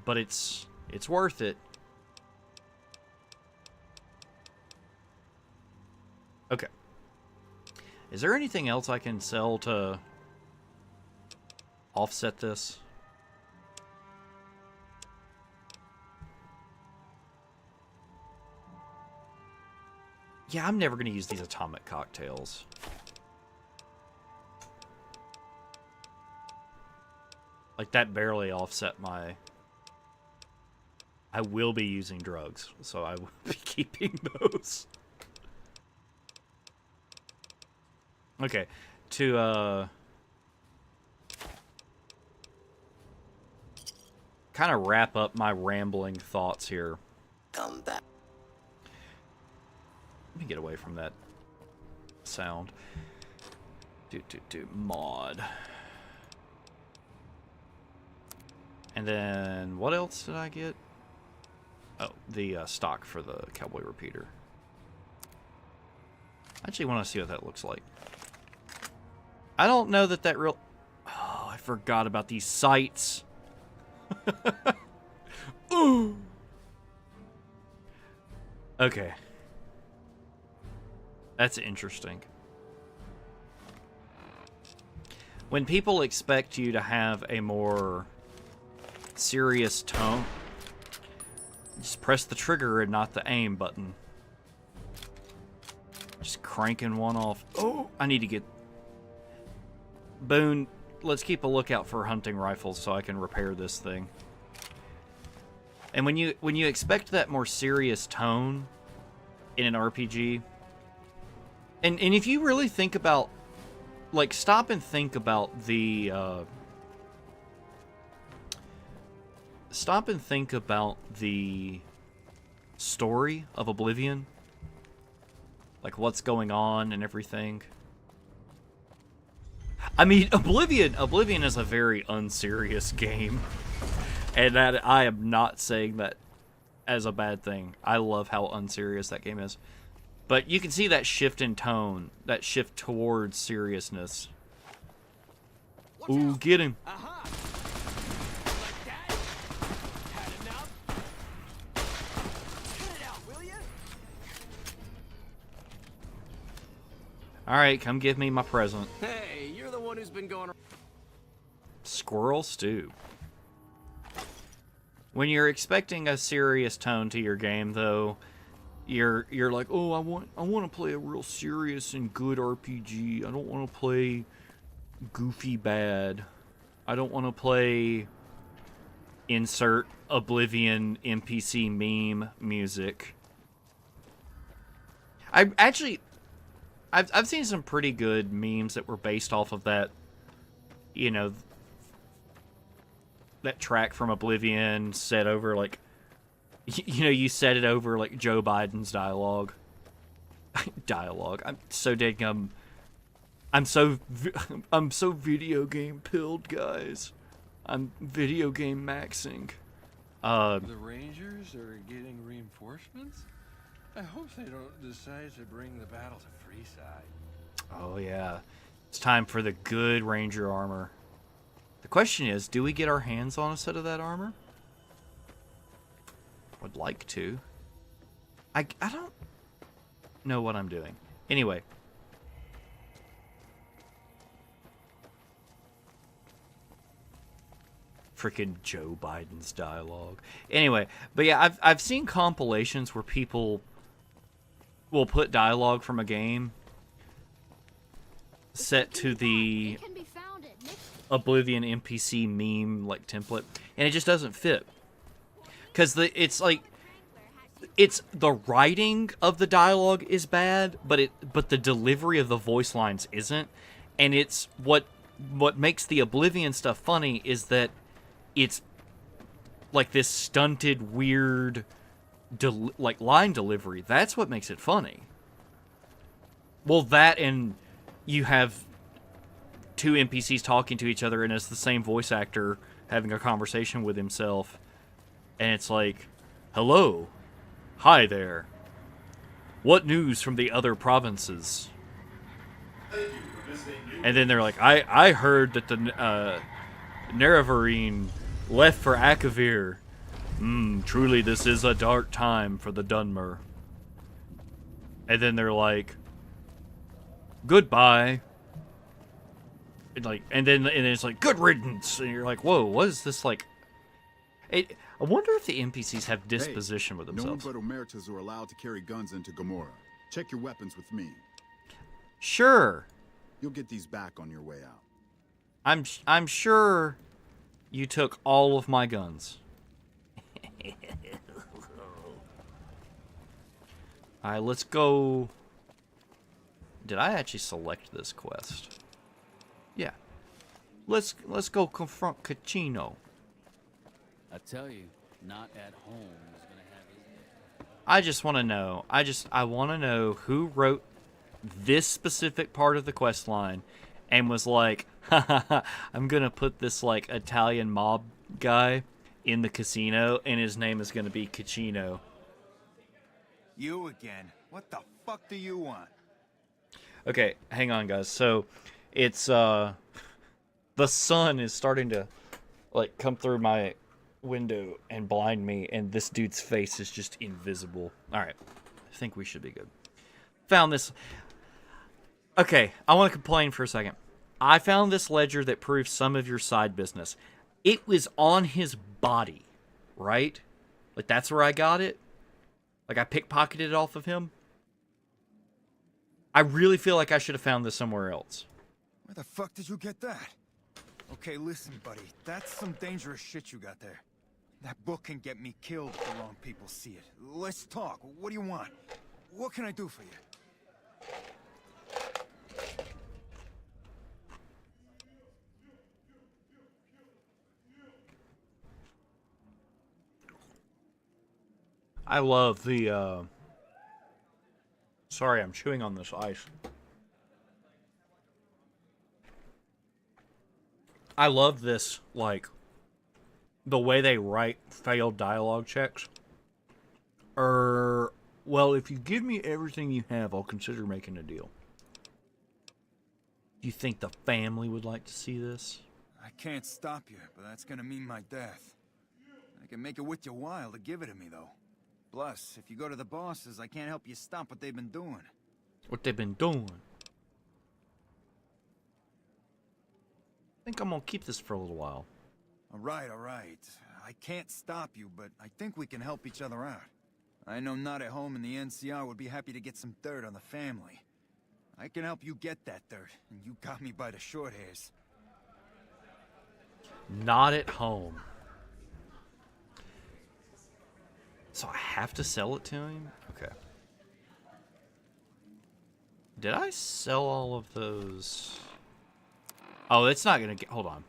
Speaker 1: But it's worth it. Okay. Is there anything else I can sell to offset this? Yeah, I'm never going to use these atomic cocktails. Like, that barely offset my... I will be using drugs, so I will be keeping those. Okay, to, kind of wrap up my rambling thoughts here.
Speaker 6: Come back.
Speaker 1: Let me get away from that sound. Mod. And then, what else did I get? Oh, the stock for the cowboy repeater. I actually want to see what that looks like. I don't know that real... Oh, I forgot about these sights. Ooh. Okay. That's interesting. When people expect you to have a more serious tone, just press the trigger and not the aim button. Just cranking one off. Oh, I need to get... Boone, let's keep a lookout for hunting rifles so I can repair this thing. And when you expect that more serious tone in an RPG, and if you really think about, like, stop and think about the stop and think about the story of Oblivion, like what's going on and everything. I mean, Oblivion is a very unserious game, and that I am not saying that as a bad thing. I love how unserious that game is, but you can see that shift in tone, that shift towards seriousness. Ooh, get him!
Speaker 4: Aha! Like that? Had enough? Cut it out, will ya?
Speaker 1: All right, come give me my present.
Speaker 4: Hey, you're the one who's been going.
Speaker 1: Squirrel stew. When you're expecting a serious tone to your game, though, you're like, oh, I want to play a real serious and good RPG. I don't want to play goofy bad. I don't want to play insert Oblivion NPC meme music. I've seen some pretty good memes that were based off of that, you know, that track from Oblivion set over, like, you know, you set it over, like, Joe Biden's dialogue. I'm so dead gum. I'm so video game pilled, guys. I'm video game maxing.
Speaker 7: The Rangers are getting reinforcements? I hope they don't decide to bring the battle to Freeside.
Speaker 1: Oh, yeah. It's time for the good Ranger armor. The question is, do we get our hands on a set of that armor? Would like to. I don't know what I'm doing. Anyway. Freaking Joe Biden's dialogue. Anyway, but yeah, I've seen compilations where people will put dialogue from a game set to the Oblivion NPC meme like template, and it just doesn't fit. Because it's like, it's the writing of the dialogue is bad, but the delivery of the voice lines isn't, and it's what what makes the Oblivion stuff funny is that it's like this stunted, weird, like line delivery. That's what makes it funny. Well, that and you have two NPCs talking to each other, and it's the same voice actor having a conversation with himself, and it's like, "Hello, hi there. What news from the other provinces?" And then they're like, I heard that the Nerevarine left for Akavir. Truly this is a dark time for the Dunmer. And then they're like, goodbye. And then it's like, good riddance. And you're like, whoa, what is this like? I wonder if the NPCs have disposition with themselves.
Speaker 2: No one but Omertas are allowed to carry guns into Gomorrah. Check your weapons with me.
Speaker 1: Sure.
Speaker 2: You'll get these back on your way out.
Speaker 1: I'm sure you took all of my guns. Alright, let's go. Did I actually select this quest? Yeah. Let's go confront Caccino.
Speaker 8: I tell you, not at home is gonna have his day.
Speaker 1: I just want to know. I want to know who wrote this specific part of the quest line and was like, I'm gonna put this like Italian mob guy in the casino and his name is gonna be Caccino.
Speaker 5: You again? What the fuck do you want?
Speaker 1: Okay, hang on guys. So it's the sun is starting to like come through my window and blind me, and this dude's face is just invisible. Alright, I think we should be good. Found this. Okay, I want to complain for a second. I found this ledger that proves some of your side business. It was on his body, right? Like, that's where I got it? Like, I pickpocketed it off of him? I really feel like I should have found this somewhere else.
Speaker 5: Where the fuck did you get that? Okay, listen, buddy. That's some dangerous shit you got there. That book can get me killed if the wrong people see it. Let's talk. What do you want? What can I do for you?
Speaker 1: I love the, Sorry, I'm chewing on this ice. I love this, like, the way they write failed dialogue checks. Well, if you give me everything you have, I'll consider making a deal. Do you think the family would like to see this?
Speaker 5: I can't stop you, but that's gonna mean my death. I can make it worth your while to give it to me, though. Plus, if you go to the bosses, I can't help you stop what they've been doing.
Speaker 1: What they've been doing? I think I'm gonna keep this for a little while.
Speaker 5: All right. I can't stop you, but I think we can help each other out. I know Not at Home and the NCR would be happy to get some dirt on the family. I can help you get that dirt, and you got me by the short hairs.
Speaker 1: Not at Home. So I have to sell it to him? Okay. Did I sell all of those? Oh, it's not gonna get... Hold on.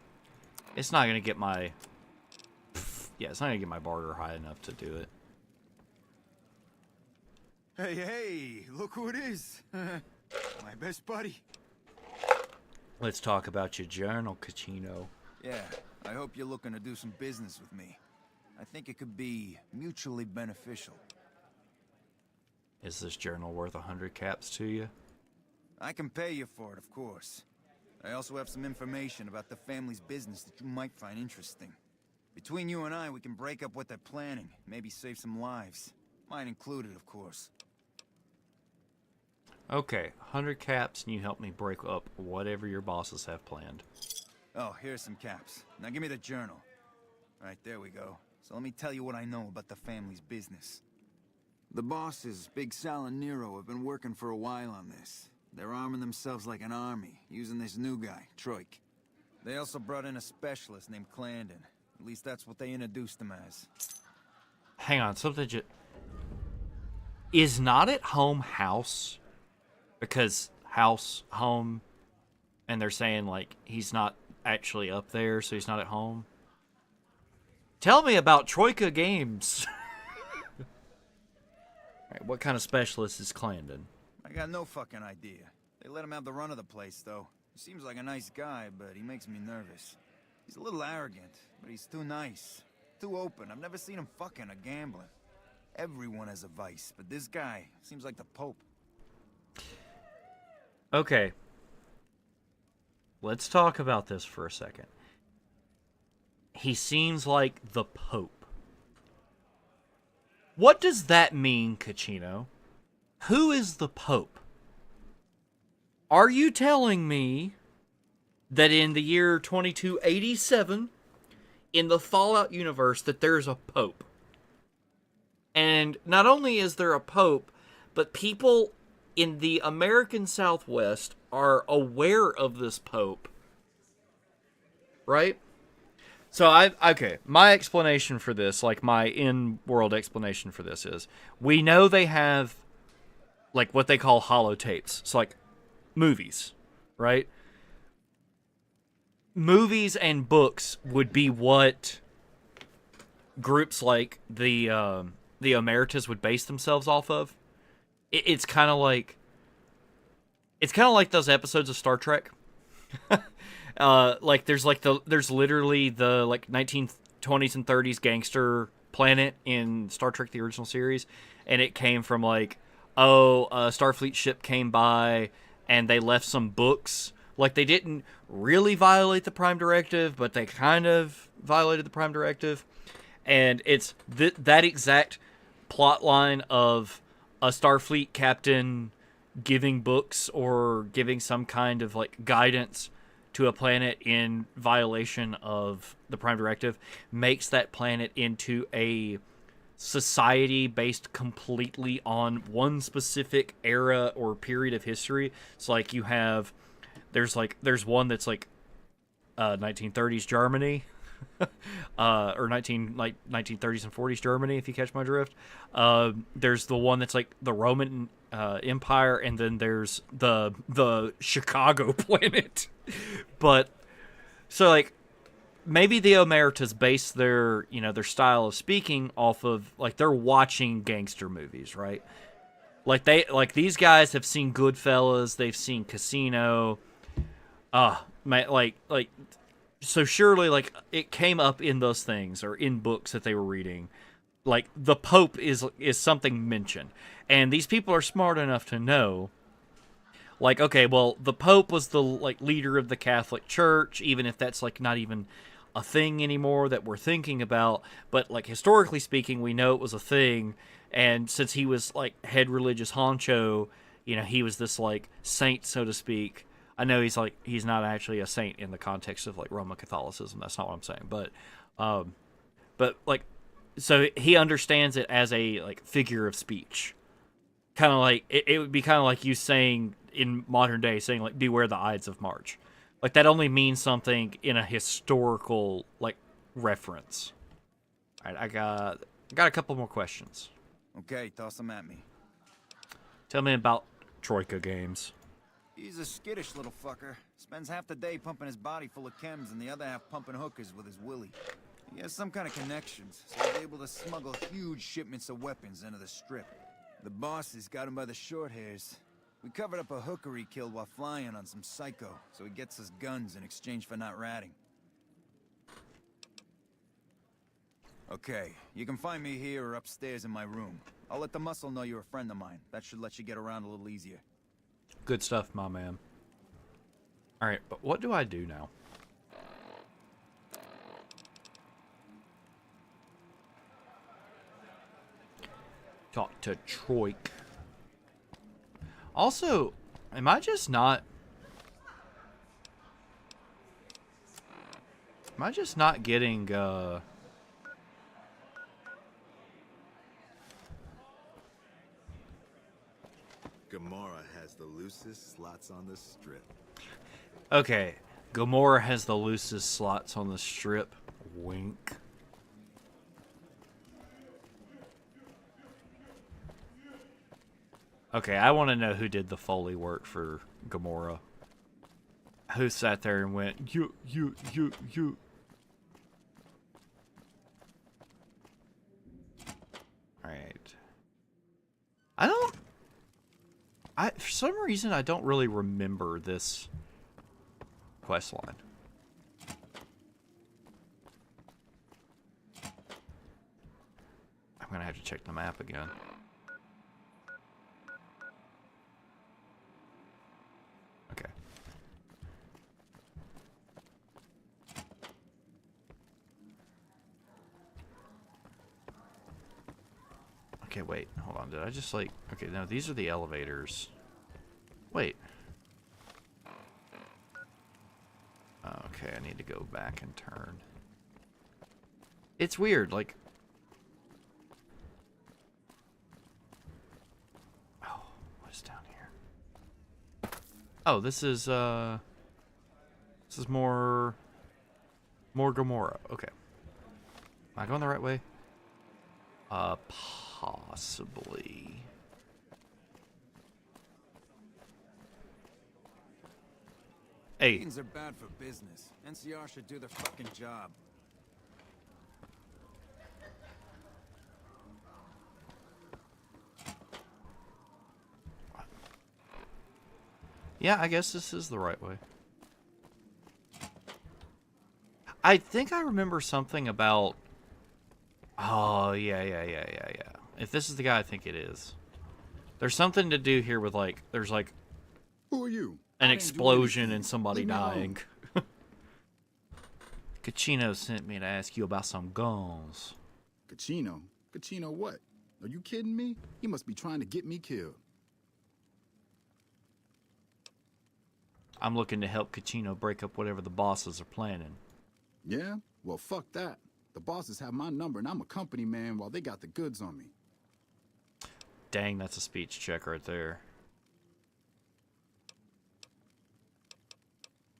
Speaker 1: It's not gonna get my... Yeah, it's not gonna get my barter high enough to do it.
Speaker 5: Hey, look who it is. My best buddy.
Speaker 1: Let's talk about your journal, Caccino.
Speaker 5: Yeah, I hope you're looking to do some business with me. I think it could be mutually beneficial.
Speaker 1: Is this journal worth 100 caps to you?
Speaker 5: I can pay you for it, of course. I also have some information about the family's business that you might find interesting. Between you and I, we can break up what they're planning, maybe save some lives. Mine included, of course.
Speaker 1: Okay, 100 caps and you help me break up whatever your bosses have planned.
Speaker 5: Oh, here's some caps. Now give me the journal. Right, there we go. So let me tell you what I know about the family's business. The bosses, Big Sal and Nero, have been working for a while on this. They're arming themselves like an army, using this new guy, Troik. They also brought in a specialist named Clandon. At least that's what they introduced him as.
Speaker 1: Hang on, something just... Is Not at Home house? Because house, home... and they're saying like he's not actually up there, so he's not at home. Tell me about Troika Games. Alright, what kind of specialist is Clandon?
Speaker 5: I got no fucking idea. They let him have the run of the place, though. He seems like a nice guy, but he makes me nervous. He's a little arrogant, but he's too nice. Too open. I've never seen him fucking or gambling. Everyone has a vice, but this guy seems like the Pope.
Speaker 1: Okay. Let's talk about this for a second. He seems like the Pope. What does that mean, Cachino? Who is the Pope? Are you telling me that in the year 2287, in the Fallout universe, that there's a Pope? And not only is there a Pope, but people in the American Southwest are aware of this Pope. Right? So my explanation for this, like my in-world explanation for this is, we know they have like what they call holotapes. It's like movies, right? Movies and books would be what groups like the Emeritus would base themselves off of. It's kind of like those episodes of Star Trek. There's literally the like 1920s and 30s gangster planet in Star Trek the original series, and it came from like, a Starfleet ship came by and they left some books. Like, they didn't really violate the Prime Directive, but they kind of violated the Prime Directive. And it's that exact plot line of a Starfleet captain giving books or giving some kind of like guidance to a planet in violation of the Prime Directive makes that planet into a society based completely on one specific era or period of history. So like there's one that's like 1930s Germany, or 1930s and 40s Germany, if you catch my drift. There's the one that's like the Roman Empire, and then there's the Chicago planet. But so like maybe the Emeritus base their style of speaking off of like they're watching gangster movies, right? Like these guys have seen Goodfellas, they've seen Casino. So surely like it came up in those things or in books that they were reading. Like the Pope is something mentioned, and these people are smart enough to know. Like, okay, well, the Pope was the like leader of the Catholic Church, even if that's like not even a thing anymore that we're thinking about. But like historically speaking, we know it was a thing, and since he was like head religious honcho, he was this like saint, so to speak. I know he's not actually a saint in the context of like Roman Catholicism. That's not what I'm saying, but like, so he understands it as a like figure of speech. Kind of like it would be kind of like you saying in modern day, saying like beware the Ides of March. Like that only means something in a historical like reference. All right, I got a couple more questions.
Speaker 5: Okay, toss them at me.
Speaker 1: Tell me about Troika Games.
Speaker 5: He's a skittish little fucker. Spends half the day pumping his body full of chems and the other half pumping hookers with his willy. He has some kind of connections, so he's able to smuggle huge shipments of weapons into the Strip. The bosses got him by the short hairs. We covered up a hooker he killed while flying on some psycho, so he gets us guns in exchange for not ratting. Okay, you can find me here or upstairs in my room. I'll let the muscle know you're a friend of mine. That should let you get around a little easier.
Speaker 1: Good stuff, my man. Alright, but what do I do now? Talk to Troik. Also, am I just not getting
Speaker 2: Gamora has the loosest slots on the Strip.
Speaker 1: Okay, Gamora has the loosest slots on the Strip. Wink. Okay, I want to know who did the Foley work for Gamora. who sat there and went, you. Alright. For some reason, I don't really remember this quest line. I'm gonna have to check the map again. Okay. Okay, wait. Hold on. Did I just like... Okay, no, these are the elevators. Wait. Okay, I need to go back and turn. It's weird, like... Oh, what is down here? Oh, this is more Gomorrah. Okay. Am I going the right way? Possibly. Hey.
Speaker 5: Meetings are bad for business. NCR should do their fucking job.
Speaker 1: Yeah, I guess this is the right way. I think I remember something about... Oh, yeah. If this is the guy I think it is. There's something to do here with, like... There's, like...
Speaker 2: Who are you?
Speaker 1: An
Speaker 2: I didn't do
Speaker 1: explosion
Speaker 2: anything.
Speaker 1: and somebody
Speaker 2: Leave me alone.
Speaker 1: dying. Cachino sent me to ask you about some guns.
Speaker 2: Cachino? Cachino what? Are you kidding me? He must be trying to get me killed.
Speaker 1: I'm looking to help Cachino break up whatever the bosses are planning.
Speaker 2: Yeah? Well, fuck that. The bosses have my number and I'm a company man while they got the goods on me.
Speaker 1: Dang, that's a speech check right there.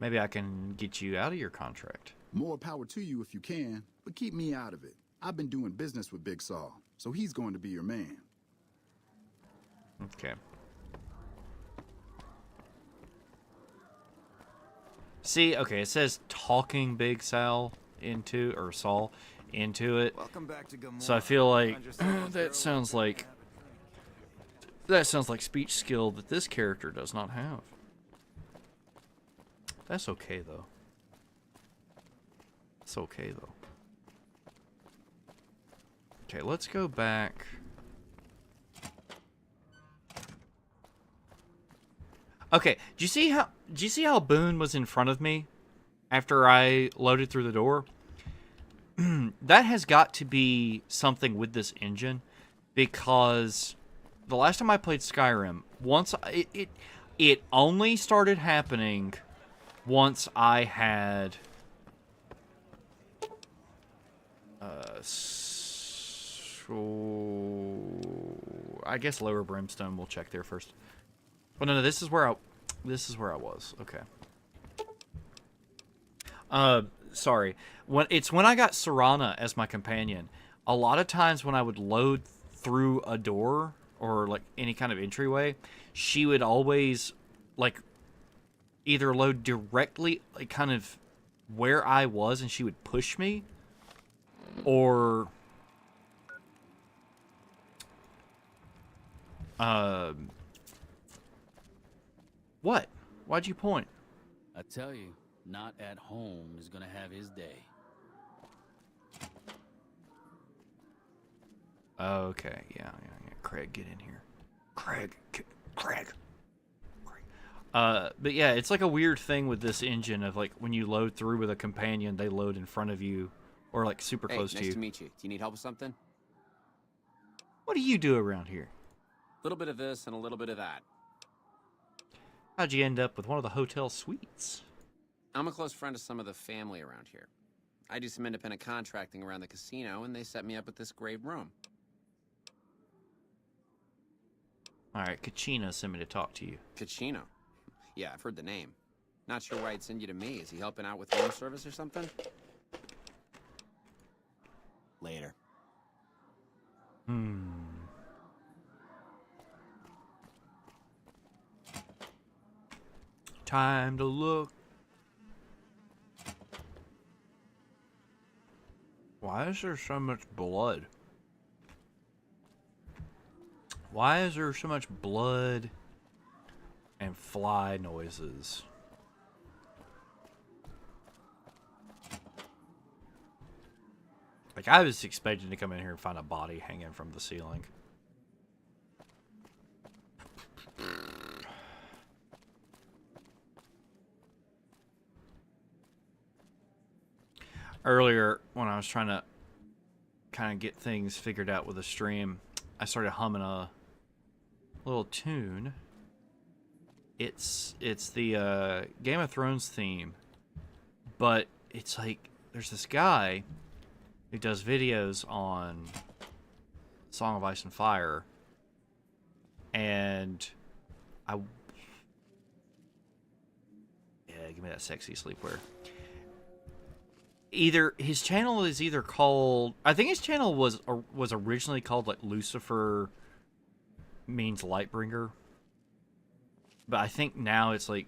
Speaker 1: Maybe I can get you out of your contract.
Speaker 2: More power to you if you can, but keep me out of it. I've been doing business with Big Saw, so he's going to be your man.
Speaker 1: Okay. See, okay, it says talking Big Sal into, or Saul into it.
Speaker 5: Welcome back to Gomorrah.
Speaker 1: So I feel like
Speaker 5: Find yourself a
Speaker 1: that
Speaker 5: girl
Speaker 1: sounds
Speaker 5: with
Speaker 1: like speech skill that this character does not have. That's okay though. It's okay though. Okay, let's go back. Okay, do you see how Boone was in front of me after I loaded through the door? That has got to be something with this engine, because the last time I played Skyrim, it only started happening once I had I guess Lower Brimstone. We'll check there first. Oh no, this is where I was. Okay. Sorry. When I got Serana as my companion, a lot of times when I would load through a door or like any kind of entryway, she would always like either load directly like kind of where I was and she would push me, or what? Why'd you point?
Speaker 8: I tell you, not at home is gonna have his day.
Speaker 1: Okay, yeah. Craig, get in here. Craig. But yeah, it's like a weird thing with this engine of like when you load through with a companion, they load in front of you or like super close to you.
Speaker 4: Nice to meet you. Do you need help with something?
Speaker 1: What do you do around here?
Speaker 4: A little bit of this and a little bit of that.
Speaker 1: How'd you end up with one of the hotel suites?
Speaker 4: I'm a close friend of some of the family around here. I do some independent contracting around the casino, and they set me up with this great room.
Speaker 1: Alright, Kachina sent me to talk to you.
Speaker 4: Cachino. Yeah, I've heard the name. Not sure why he'd send you to me. Is he helping out with room service or something? Later.
Speaker 1: Time to look Why is there so much blood? Why is there so much blood and fly noises? Like, I was expecting to come in here and find a body hanging from the ceiling. Earlier, when I was trying to kind of get things figured out with the stream, I started humming a little tune. It's the Game of Thrones theme, but it's like there's this guy who does videos on Song of Ice and Fire, and yeah, give me that sexy sleepwear. Either his channel is either called, I think his channel was originally called like Lucifer Means Lightbringer, but I think now it's like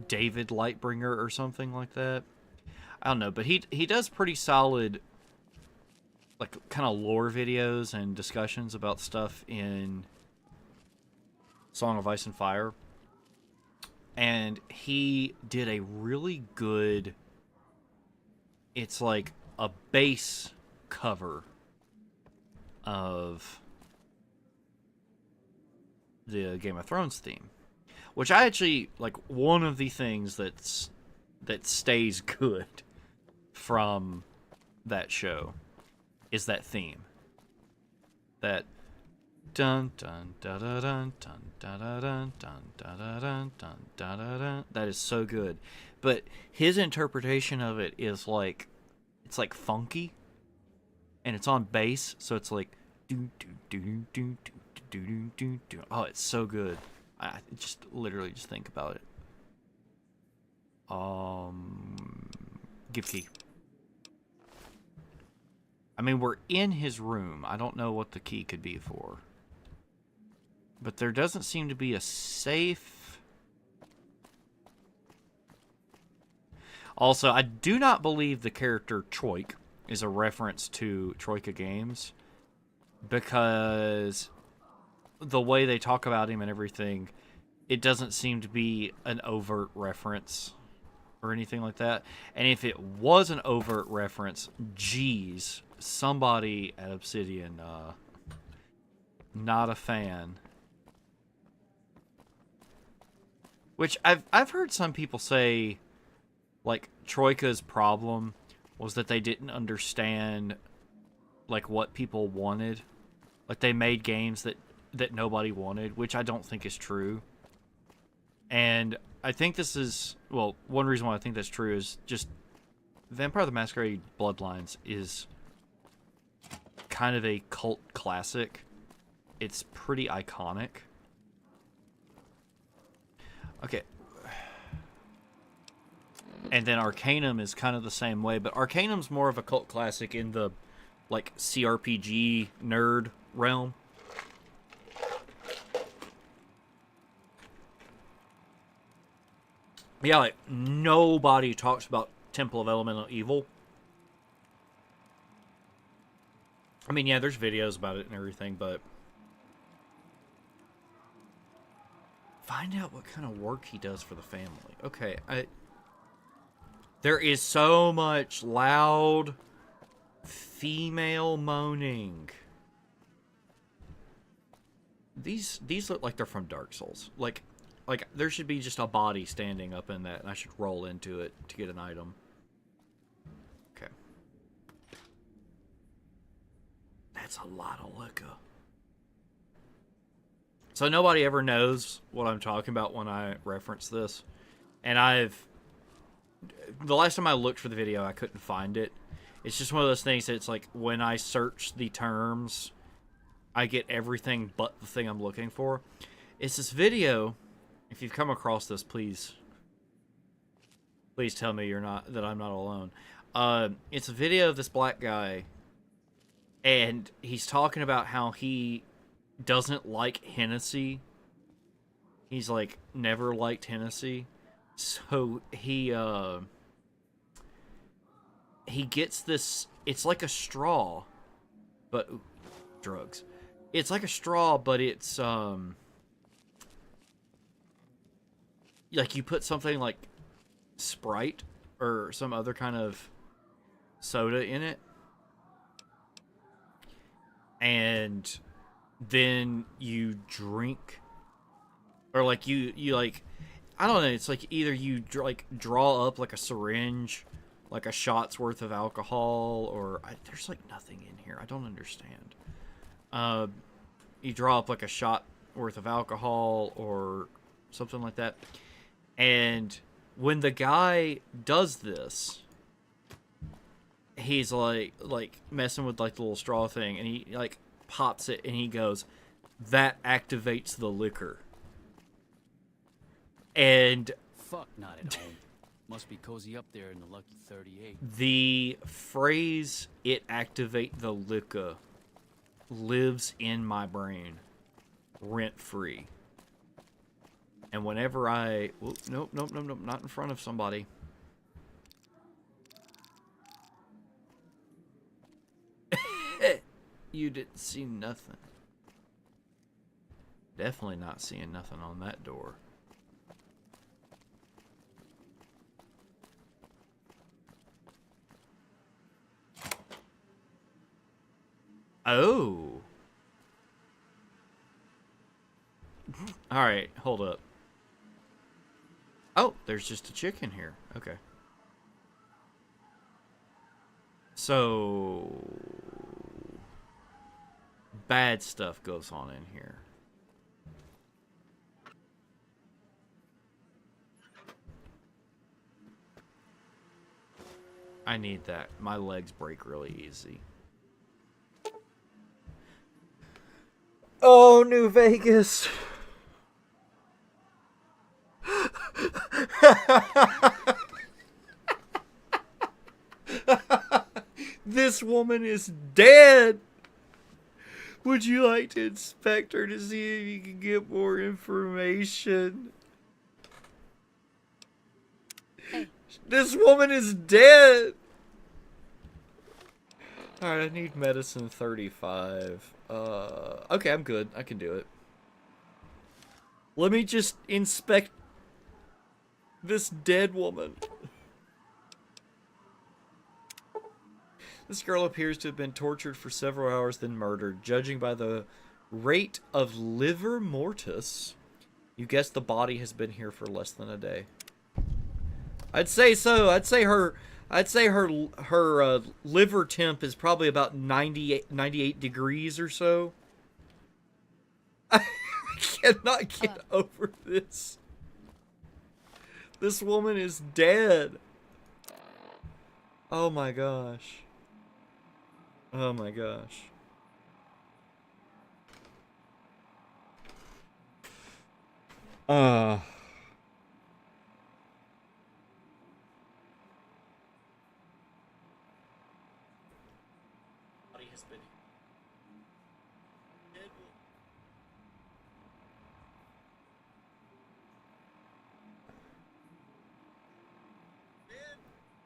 Speaker 1: David Lightbringer or something like that. I don't know, but he does pretty solid like kind of lore videos and discussions about stuff in Song of Ice and Fire, and he did a really good, it's like a bass cover of the Game of Thrones theme, which I actually like. One of the things that stays good from that show is that theme. That dun dun da da dun dun da da dun dun da da dun dun da da dun. That is so good. But his interpretation of it is like, it's like funky, and it's on bass, so it's like do do do do do do do do do. Oh, it's so good. I just literally just think about it. Give key. I mean, we're in his room. I don't know what the key could be for, but there doesn't seem to be a safe. Also, I do not believe the character Troik is a reference to Troika Games, because the way they talk about him and everything, it doesn't seem to be an overt reference or anything like that. And if it was an overt reference, geez, somebody at Obsidian, not a fan. Which I've heard some people say, like, Troika's problem was that they didn't understand, like, what people wanted. Like, they made games that nobody wanted, which I don't think is true. And I think this is, well, one reason why I think that's true is just Vampire the Masquerade Bloodlines is kind of a cult classic. It's pretty iconic. Okay. And then Arcanum is kind of the same way, but Arcanum's more of a cult classic in the, like, CRPG nerd realm. Yeah, like, nobody talks about Temple of Elemental Evil. I mean, yeah, there's videos about it and everything, but find out what kind of work he does for the family. Okay, there is so much loud female moaning. These look like they're from Dark Souls. Like there should be just a body standing up in that, and I should roll into it to get an item. Okay. That's a lot of liquor. So nobody ever knows what I'm talking about when I reference this. And the last time I looked for the video, I couldn't find it. It's just one of those things that it's like, when I search the terms, I get everything but the thing I'm looking for. It's this video. If you've come across this, please tell me that I'm not alone. It's a video of this black guy, and he's talking about how he doesn't like Hennessy. He's like never liked Hennessy, so he he gets this, it's like a straw, but ooh, drugs. It's like a straw, but it's like you put something like Sprite or some other kind of soda in it, and then you drink, or like you like, I don't know, it's like either you like draw up like a syringe, like a shot's worth of alcohol, or there's like nothing in here, I don't understand. You draw up like a shot worth of alcohol or something like that, and when the guy does this, he's like messing with like the little straw thing, and he like pops it, and he goes, "That activates the liquor." And
Speaker 8: Fuck, not at home. Must be cozy up there in the lucky 38.
Speaker 1: the phrase "it activate the liquor" lives in my brain, rent free. And whenever I, nope, not in front of somebody. You didn't see nothing. Definitely not seeing nothing on that door. Oh. Alright, hold up. Oh, there's just a chicken here. Okay. So bad stuff goes on in here. I need that. My legs break really easy. Oh, New Vegas. This woman is dead. Would you like to inspect her to see if you can get more information?
Speaker 9: Hey.
Speaker 1: This woman is dead. Alright, I need medicine 35. Okay, I'm good. I can do it. Let me just inspect this dead woman. This girl appears to have been tortured for several hours, then murdered. Judging by the rate of livor mortis, you guess the body has been here for less than a day. I'd say so. I'd say her liver temp is probably about 98 degrees or so. I cannot get over this. This woman is dead. Oh my gosh. Oh my gosh.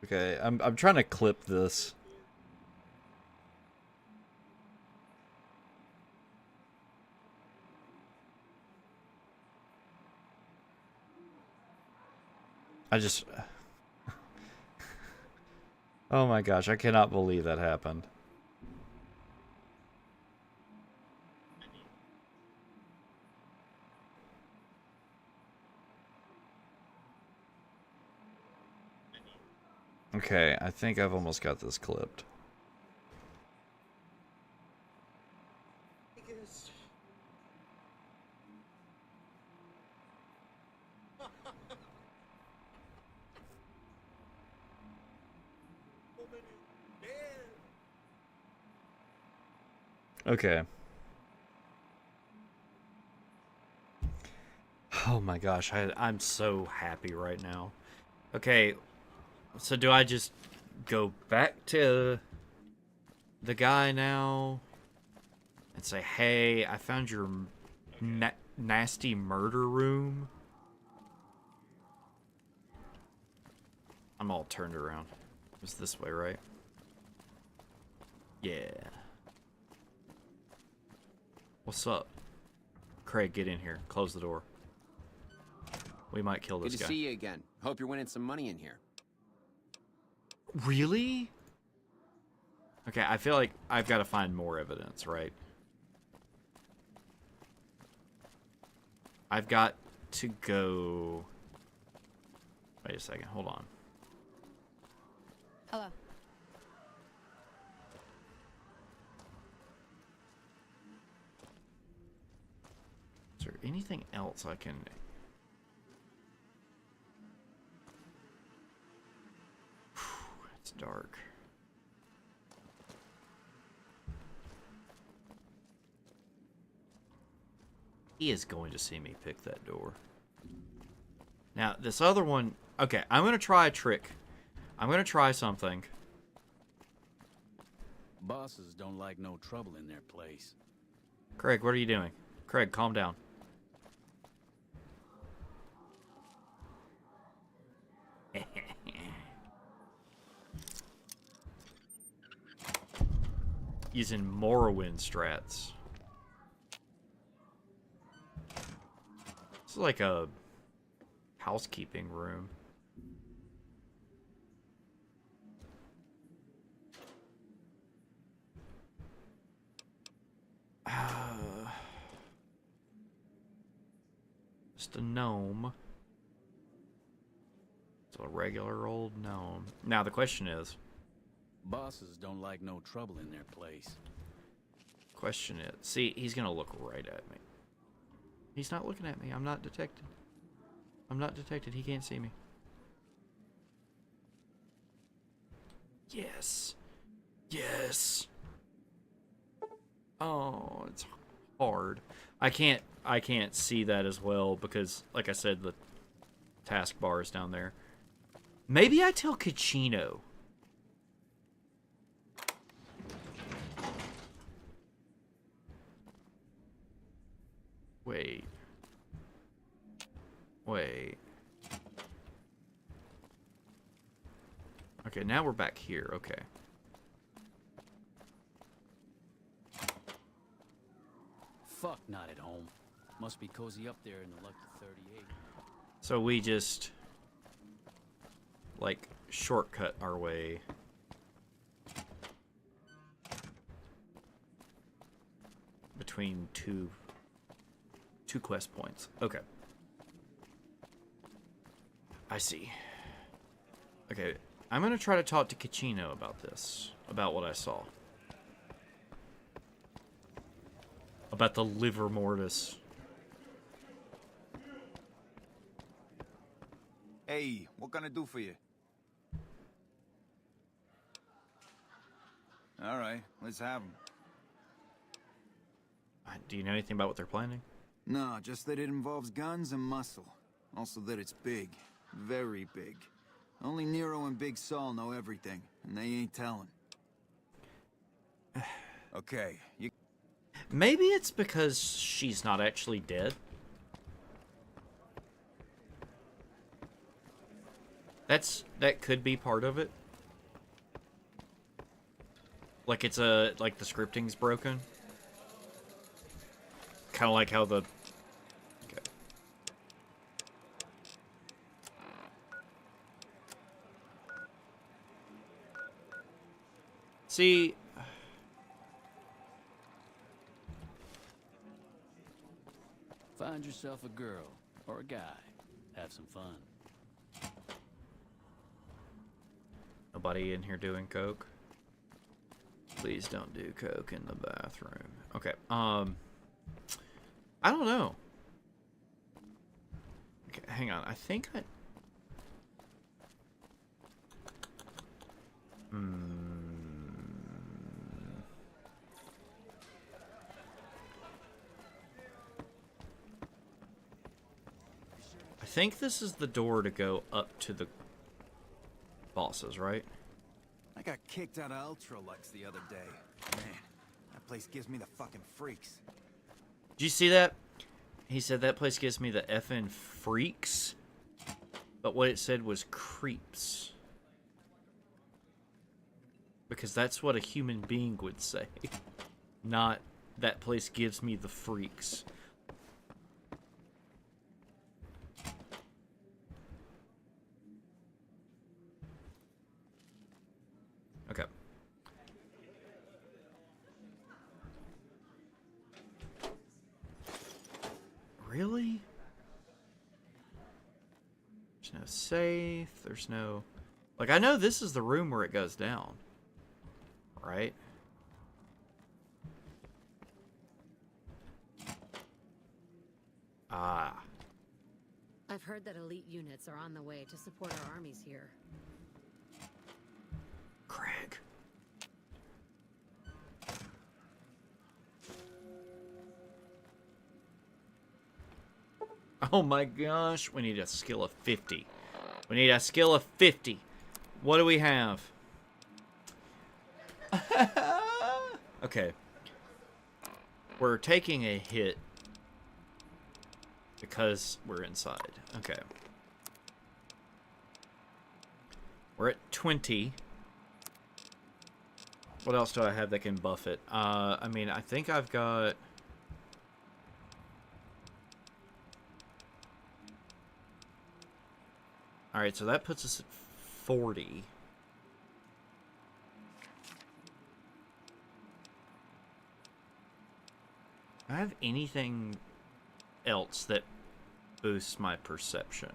Speaker 1: Okay, I'm trying to clip this. Oh my gosh, I cannot believe that happened. Okay, I think I've almost got this clipped. Okay. Oh my gosh, I'm so happy right now. Okay, so do I just go back to the guy now and say, hey, I found your nasty murder room? I'm all turned around. It's this way, right? Yeah. What's up? Craig, get in here. Close the door. We might kill this
Speaker 4: Good
Speaker 1: guy.
Speaker 4: to see you again. Hope you're winning some money in here.
Speaker 1: Really? Okay, I feel like I've got to find more evidence, right? I've got to go... Wait a second, hold on.
Speaker 9: Hello.
Speaker 1: Is there anything else I can... It's dark. He is going to see me pick that door. Now, this other one... Okay, I'm going to try a trick. I'm going to try something.
Speaker 8: Bosses don't like no trouble in their place.
Speaker 1: Craig, what are you doing? Craig, calm down. Using Morrowind strats. This is like a housekeeping room. Just a gnome. It's a regular old gnome. Now the question is...
Speaker 8: Bosses don't like no trouble in their place.
Speaker 1: Question is... See, he's gonna look right at me. He's not looking at me. I'm not detected. I'm not detected. He can't see me. Yes. Yes. Oh, it's hard. I can't see that as well because, like I said, the taskbar is down there. Maybe I tell Kachino. Wait. Wait. Okay, now we're back here. Okay.
Speaker 8: Fuck, not at home. Must be cozy up there in the lucky 38.
Speaker 1: So we just, like, shortcut our way. Between two quest points. Okay. I see. Okay, I'm gonna try to talk to Kachino about this. About what I saw. About the liver mortis.
Speaker 5: Hey, what can I do for you? All right, let's have them.
Speaker 1: Do you know anything about what they're planning?
Speaker 5: No, just that it involves guns and muscle. Also that it's big. Very big. Only Nero and Big Saul know everything, and they ain't telling. Okay, you...
Speaker 1: Maybe it's because she's not actually dead. That could be part of it. Like it's like the scripting's broken. Kind of like how the... Okay. See...
Speaker 8: Find yourself a girl or a guy. Have some fun.
Speaker 1: Nobody in here doing coke? Please don't do coke in the bathroom. Okay, I don't know. Okay, hang on. I think I... I think this is the door to go up to the bosses, right?
Speaker 5: I got kicked out of Ultralux the other day. Man, that place gives me the fucking freaks.
Speaker 1: Did you see that? He said that place gives me the effing freaks. But what it said was creeps. because that's what a human being would say. Not, that place gives me the freaks. Okay. Really? There's no safe. There's no... Like, I know this is the room where it goes down. Right? Ah.
Speaker 9: I've heard that elite units are on the way to support our armies here.
Speaker 1: Craig. Oh my gosh, we need a skill of 50. We need a skill of 50. What do we have? Okay. We're taking a hit because we're inside. Okay. We're at 20. What else do I have that can buff it? I mean, I think I've got... Alright, so that puts us at 40. Do I have anything else that boosts my perception?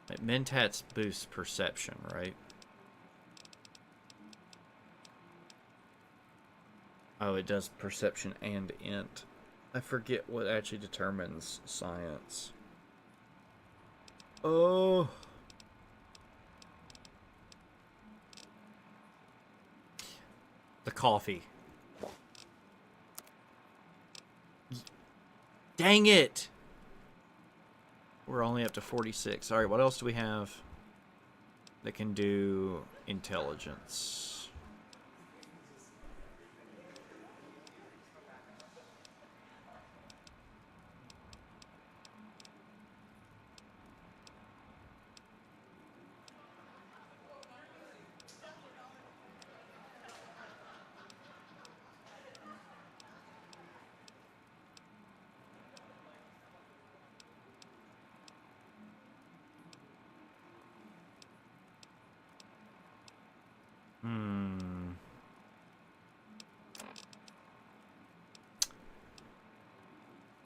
Speaker 1: Like, Mentats boosts perception, right? Oh, it does perception and int. I forget what actually determines science. Oh. The coffee. Dang it! We're only up to 46. Alright, what else do we have that can do intelligence?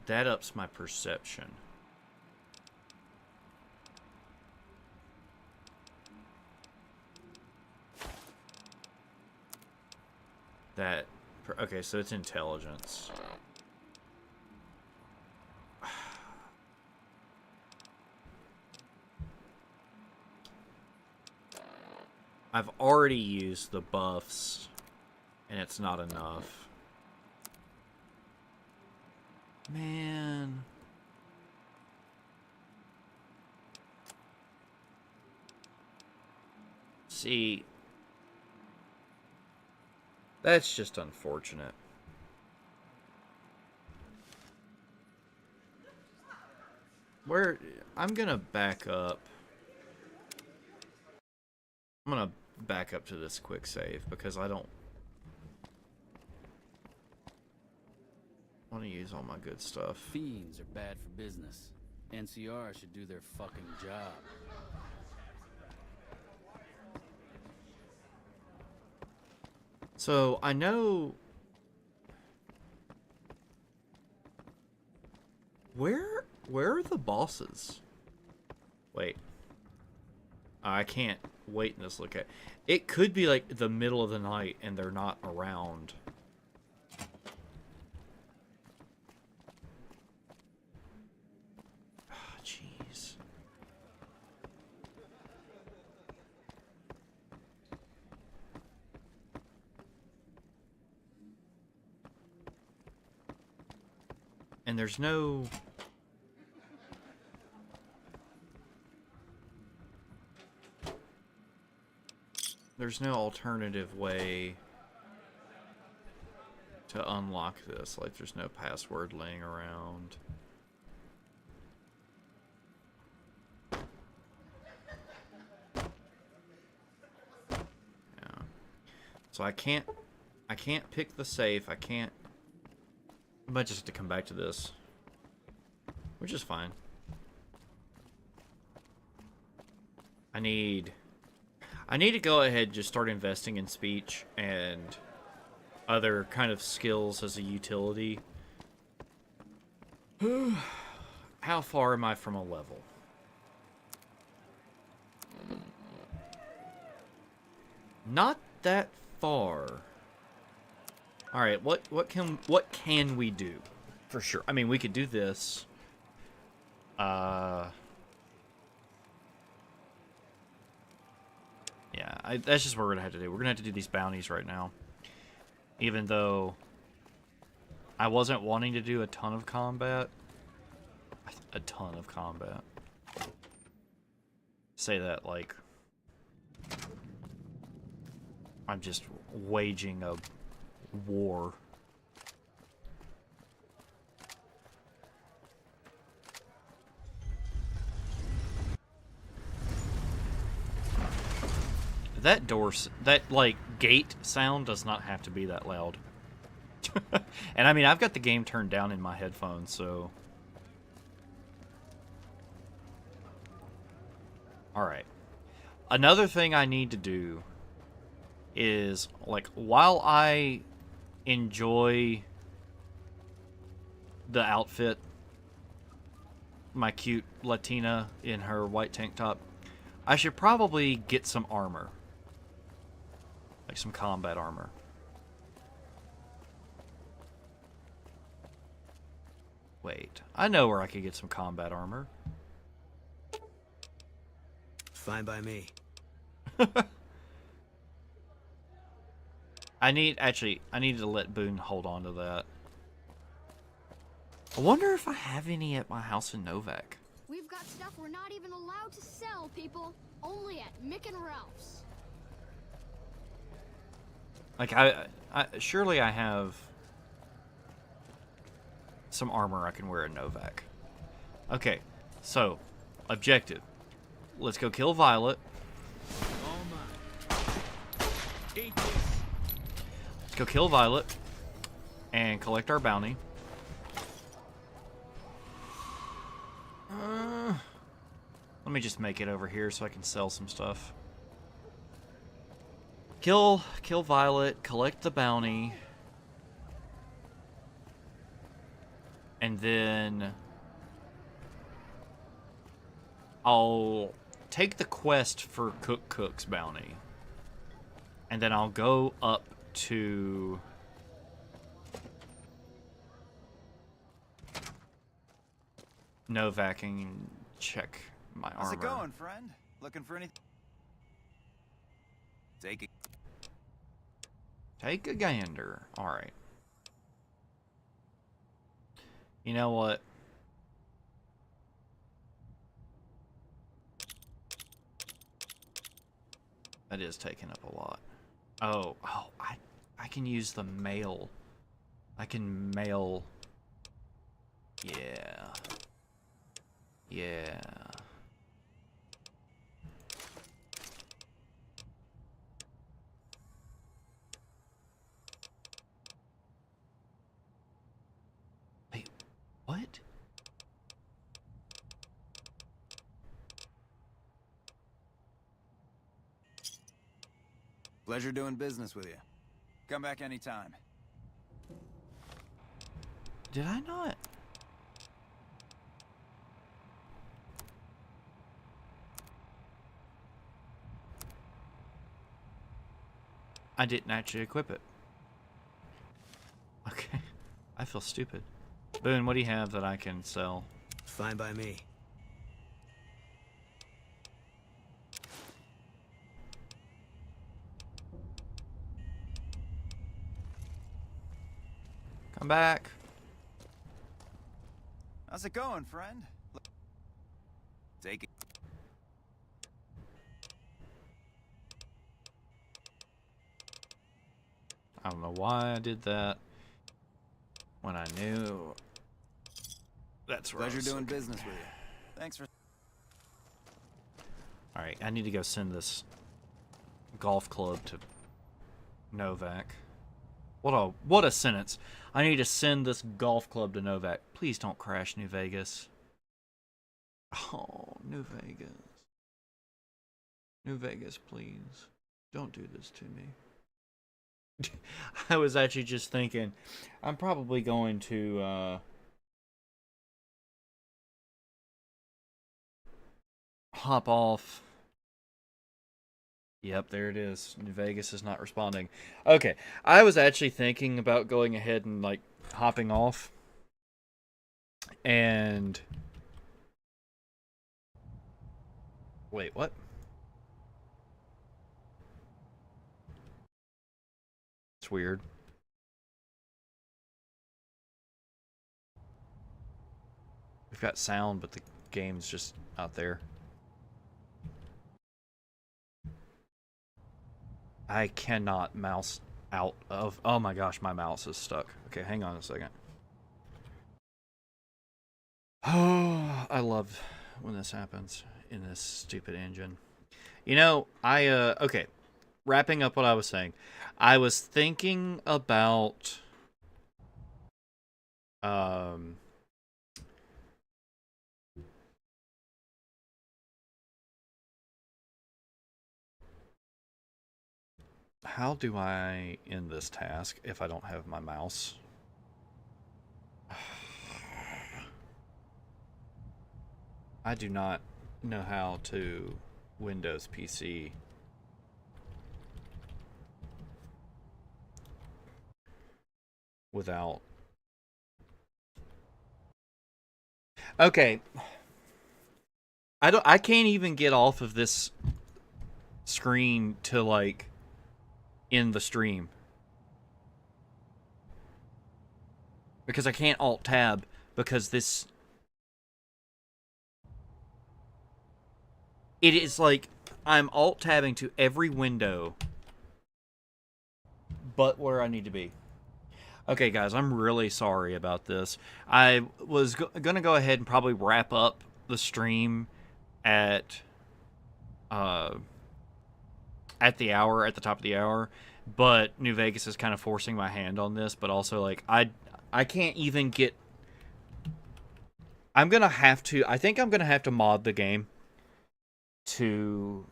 Speaker 1: That ups my perception. That... Okay, so it's intelligence. I've already used the buffs, and it's not enough. Man. See, that's just unfortunate. I'm gonna back up. I'm gonna back up to this quick save because I don't want to use all my good stuff.
Speaker 8: Fiends are bad for business. NCR should do their fucking job.
Speaker 1: So, I know... Where are the bosses? Wait. I can't wait in this look at... It could be like the middle of the night and they're not around. Jeez. And there's no... There's no alternative way to unlock this. Like, there's no password laying around. So I can't pick the safe. I can't. I might just have to come back to this, which is fine. I need to go ahead and just start investing in speech and other kind of skills as a utility. How far am I from a level? Not that far. All right, what can we do? For sure. I mean, we could do this. Yeah, that's just what we're gonna have to do. We're gonna have to do these bounties right now. Even though I wasn't wanting to do a ton of combat. A ton of combat. Say that like I'm just waging a war. That door, that like gate sound does not have to be that loud. And I mean, I've got the game turned down in my headphones, so. Alright. Another thing I need to do is, like, while I enjoy the outfit, my cute Latina in her white tank top, I should probably get some armor. Like some combat armor. Wait, I know where I could get some combat armor.
Speaker 3: Fine by me.
Speaker 1: I need to let Boone hold on to that. I wonder if I have any at my house in Novak.
Speaker 10: We've got stuff we're not even allowed to sell, people. Only at Mick and Ralph's.
Speaker 1: Like, surely I have some armor I can wear in Novak. Okay, so, objective. Let's go kill Violet. Let's go kill Violet and collect our bounty. Let me just make it over here so I can sell some stuff. Kill Violet, collect the bounty, and then I'll take the quest for Cook's bounty, and then I'll go up to Novak and check my armor.
Speaker 5: How's it going, friend? Looking for anything?
Speaker 1: Take a gander. Alright. You know what? That is taking up a lot. Oh, I can use the mail. I can mail. Yeah. Yeah. Wait, what?
Speaker 5: Pleasure doing business with you. Come back anytime.
Speaker 1: Did I not? I didn't actually equip it. Okay. I feel stupid. Boone, what do you have that I can sell?
Speaker 3: Fine by me.
Speaker 1: Come back.
Speaker 5: How's it going, friend? Take it.
Speaker 1: I don't know why I did that when I knew that's where
Speaker 5: Pleasure
Speaker 1: I was
Speaker 5: doing
Speaker 1: looking.
Speaker 5: business with you. Thanks for...
Speaker 1: Alright, I need to go send this golf club to Novak. What a sentence. I need to send this golf club to Novak. Please don't crash New Vegas. Oh, New Vegas. New Vegas, please. Don't do this to me. I was actually just thinking, I'm probably going to hop off. Yep, there it is. New Vegas is not responding. Okay, I was actually thinking about going ahead and, like, hopping off. And... Wait, what? It's weird. We've got sound, but the game's just out there. I cannot mouse out of... Oh my gosh, my mouse is stuck. Okay, hang on a second. Oh, I love when this happens in this stupid engine. You know, okay, wrapping up what I was saying. I was thinking about... How do I end this task if I don't have my mouse? I do not know how to Windows PC. Without... Okay. I can't even get off of this screen to, like, in the stream. Because I can't Alt-Tab, because this... It is like, I'm Alt-Tabbing to every window but where I need to be. Okay, guys, I'm really sorry about this. I was going to go ahead and probably wrap up the stream at the hour, at the top of the hour, but New Vegas is kind of forcing my hand on this, but also, like, I can't even get... I think I'm gonna have to mod the game to...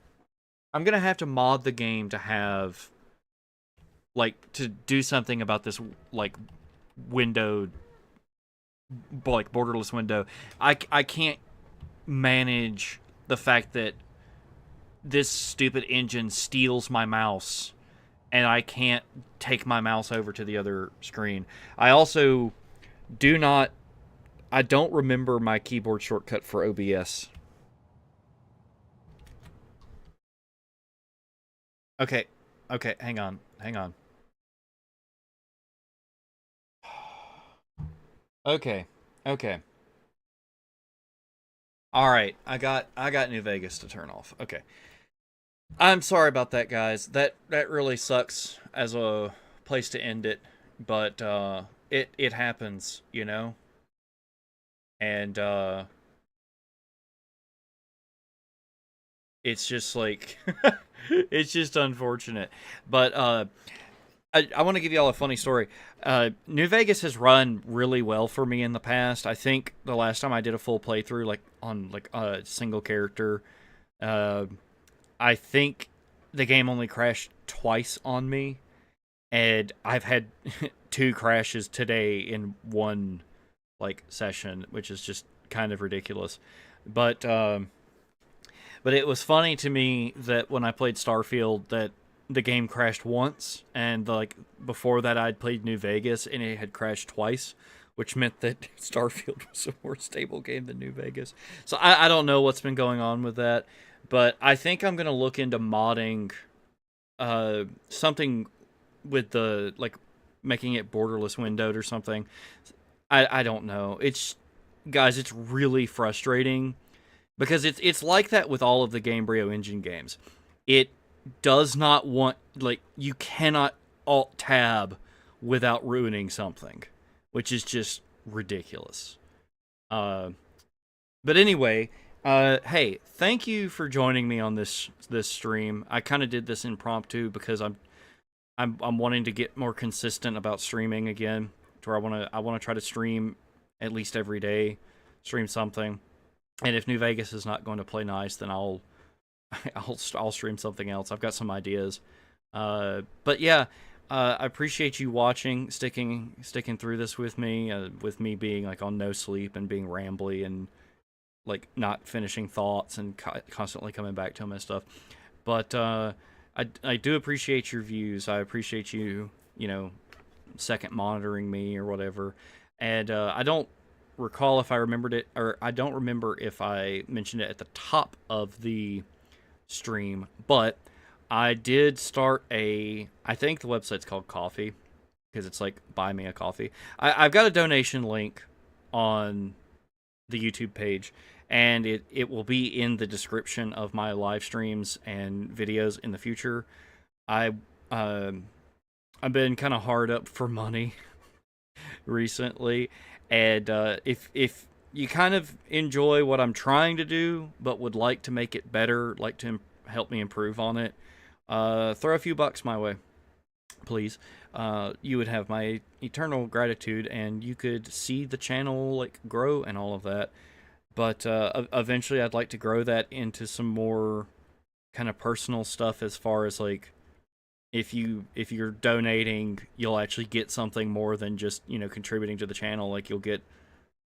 Speaker 1: I'm gonna have to mod the game to have, like, to do something about this, like, window, like, borderless window. I can't manage the fact that this stupid engine steals my mouse, and I can't take my mouse over to the other screen. I also I don't remember my keyboard shortcut for OBS. Okay, hang on. Okay. All right, I got New Vegas to turn off. Okay. I'm sorry about that, guys. That really sucks as a place to end it, but it happens, you know? And it's just like it's just unfortunate. But I want to give y'all a funny story. New Vegas has run really well for me in the past. I think the last time I did a full playthrough, like on like a single character, I think the game only crashed twice on me, and I've had 2 crashes today in one, like, session, which is just kind of ridiculous. But it was funny to me that when I played Starfield that the game crashed once, and like before that I'd played New Vegas and it had crashed twice, which meant that Starfield was a more stable game than New Vegas. So I don't know what's been going on with that, but I think I'm going to look into modding something with the, like, making it borderless windowed or something. I don't know. Guys, it's really frustrating because it's like that with all of the Gamebryo engine games. It does not want, like, you cannot Alt-Tab without ruining something, which is just ridiculous. But anyway, hey, thank you for joining me on this stream. I kind of did this impromptu because I'm wanting to get more consistent about streaming again, to where I want to try to stream at least every day, stream something. And if New Vegas is not going to play nice, then I'll stream something else. I've got some ideas. But yeah, I appreciate you watching, sticking through this with me being like on no sleep and being rambly and like not finishing thoughts and constantly coming back to them and stuff. But I do appreciate your views. I appreciate you, second monitoring me or whatever. And I don't recall if I remembered it, or I don't remember if I mentioned it at the top of the stream, but I did start I think the website's called Coffee, because it's like buy me a coffee. I've got a donation link on the YouTube page, and it will be in the description of my live streams and videos in the future. I've been kind of hard up for money recently, and if you kind of enjoy what I'm trying to do, but would like to make it better, like to help me improve on it, throw a few bucks my way, please. You would have my eternal gratitude, and you could see the channel like grow and all of that. But eventually, I'd like to grow that into some more kind of personal stuff, as far as like, if you're donating, you'll actually get something more than just contributing to the channel. Like, you'll get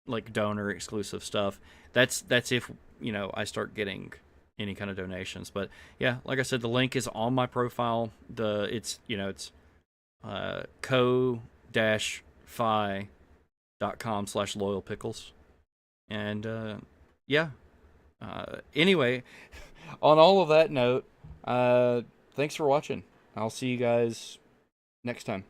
Speaker 1: like donor exclusive stuff. That's if I start getting any kind of donations. But yeah, like I said, the link is on my profile. It's co-fi.com/loyalpickles. And yeah. Anyway, on all of that note, thanks for watching. I'll see you guys next time.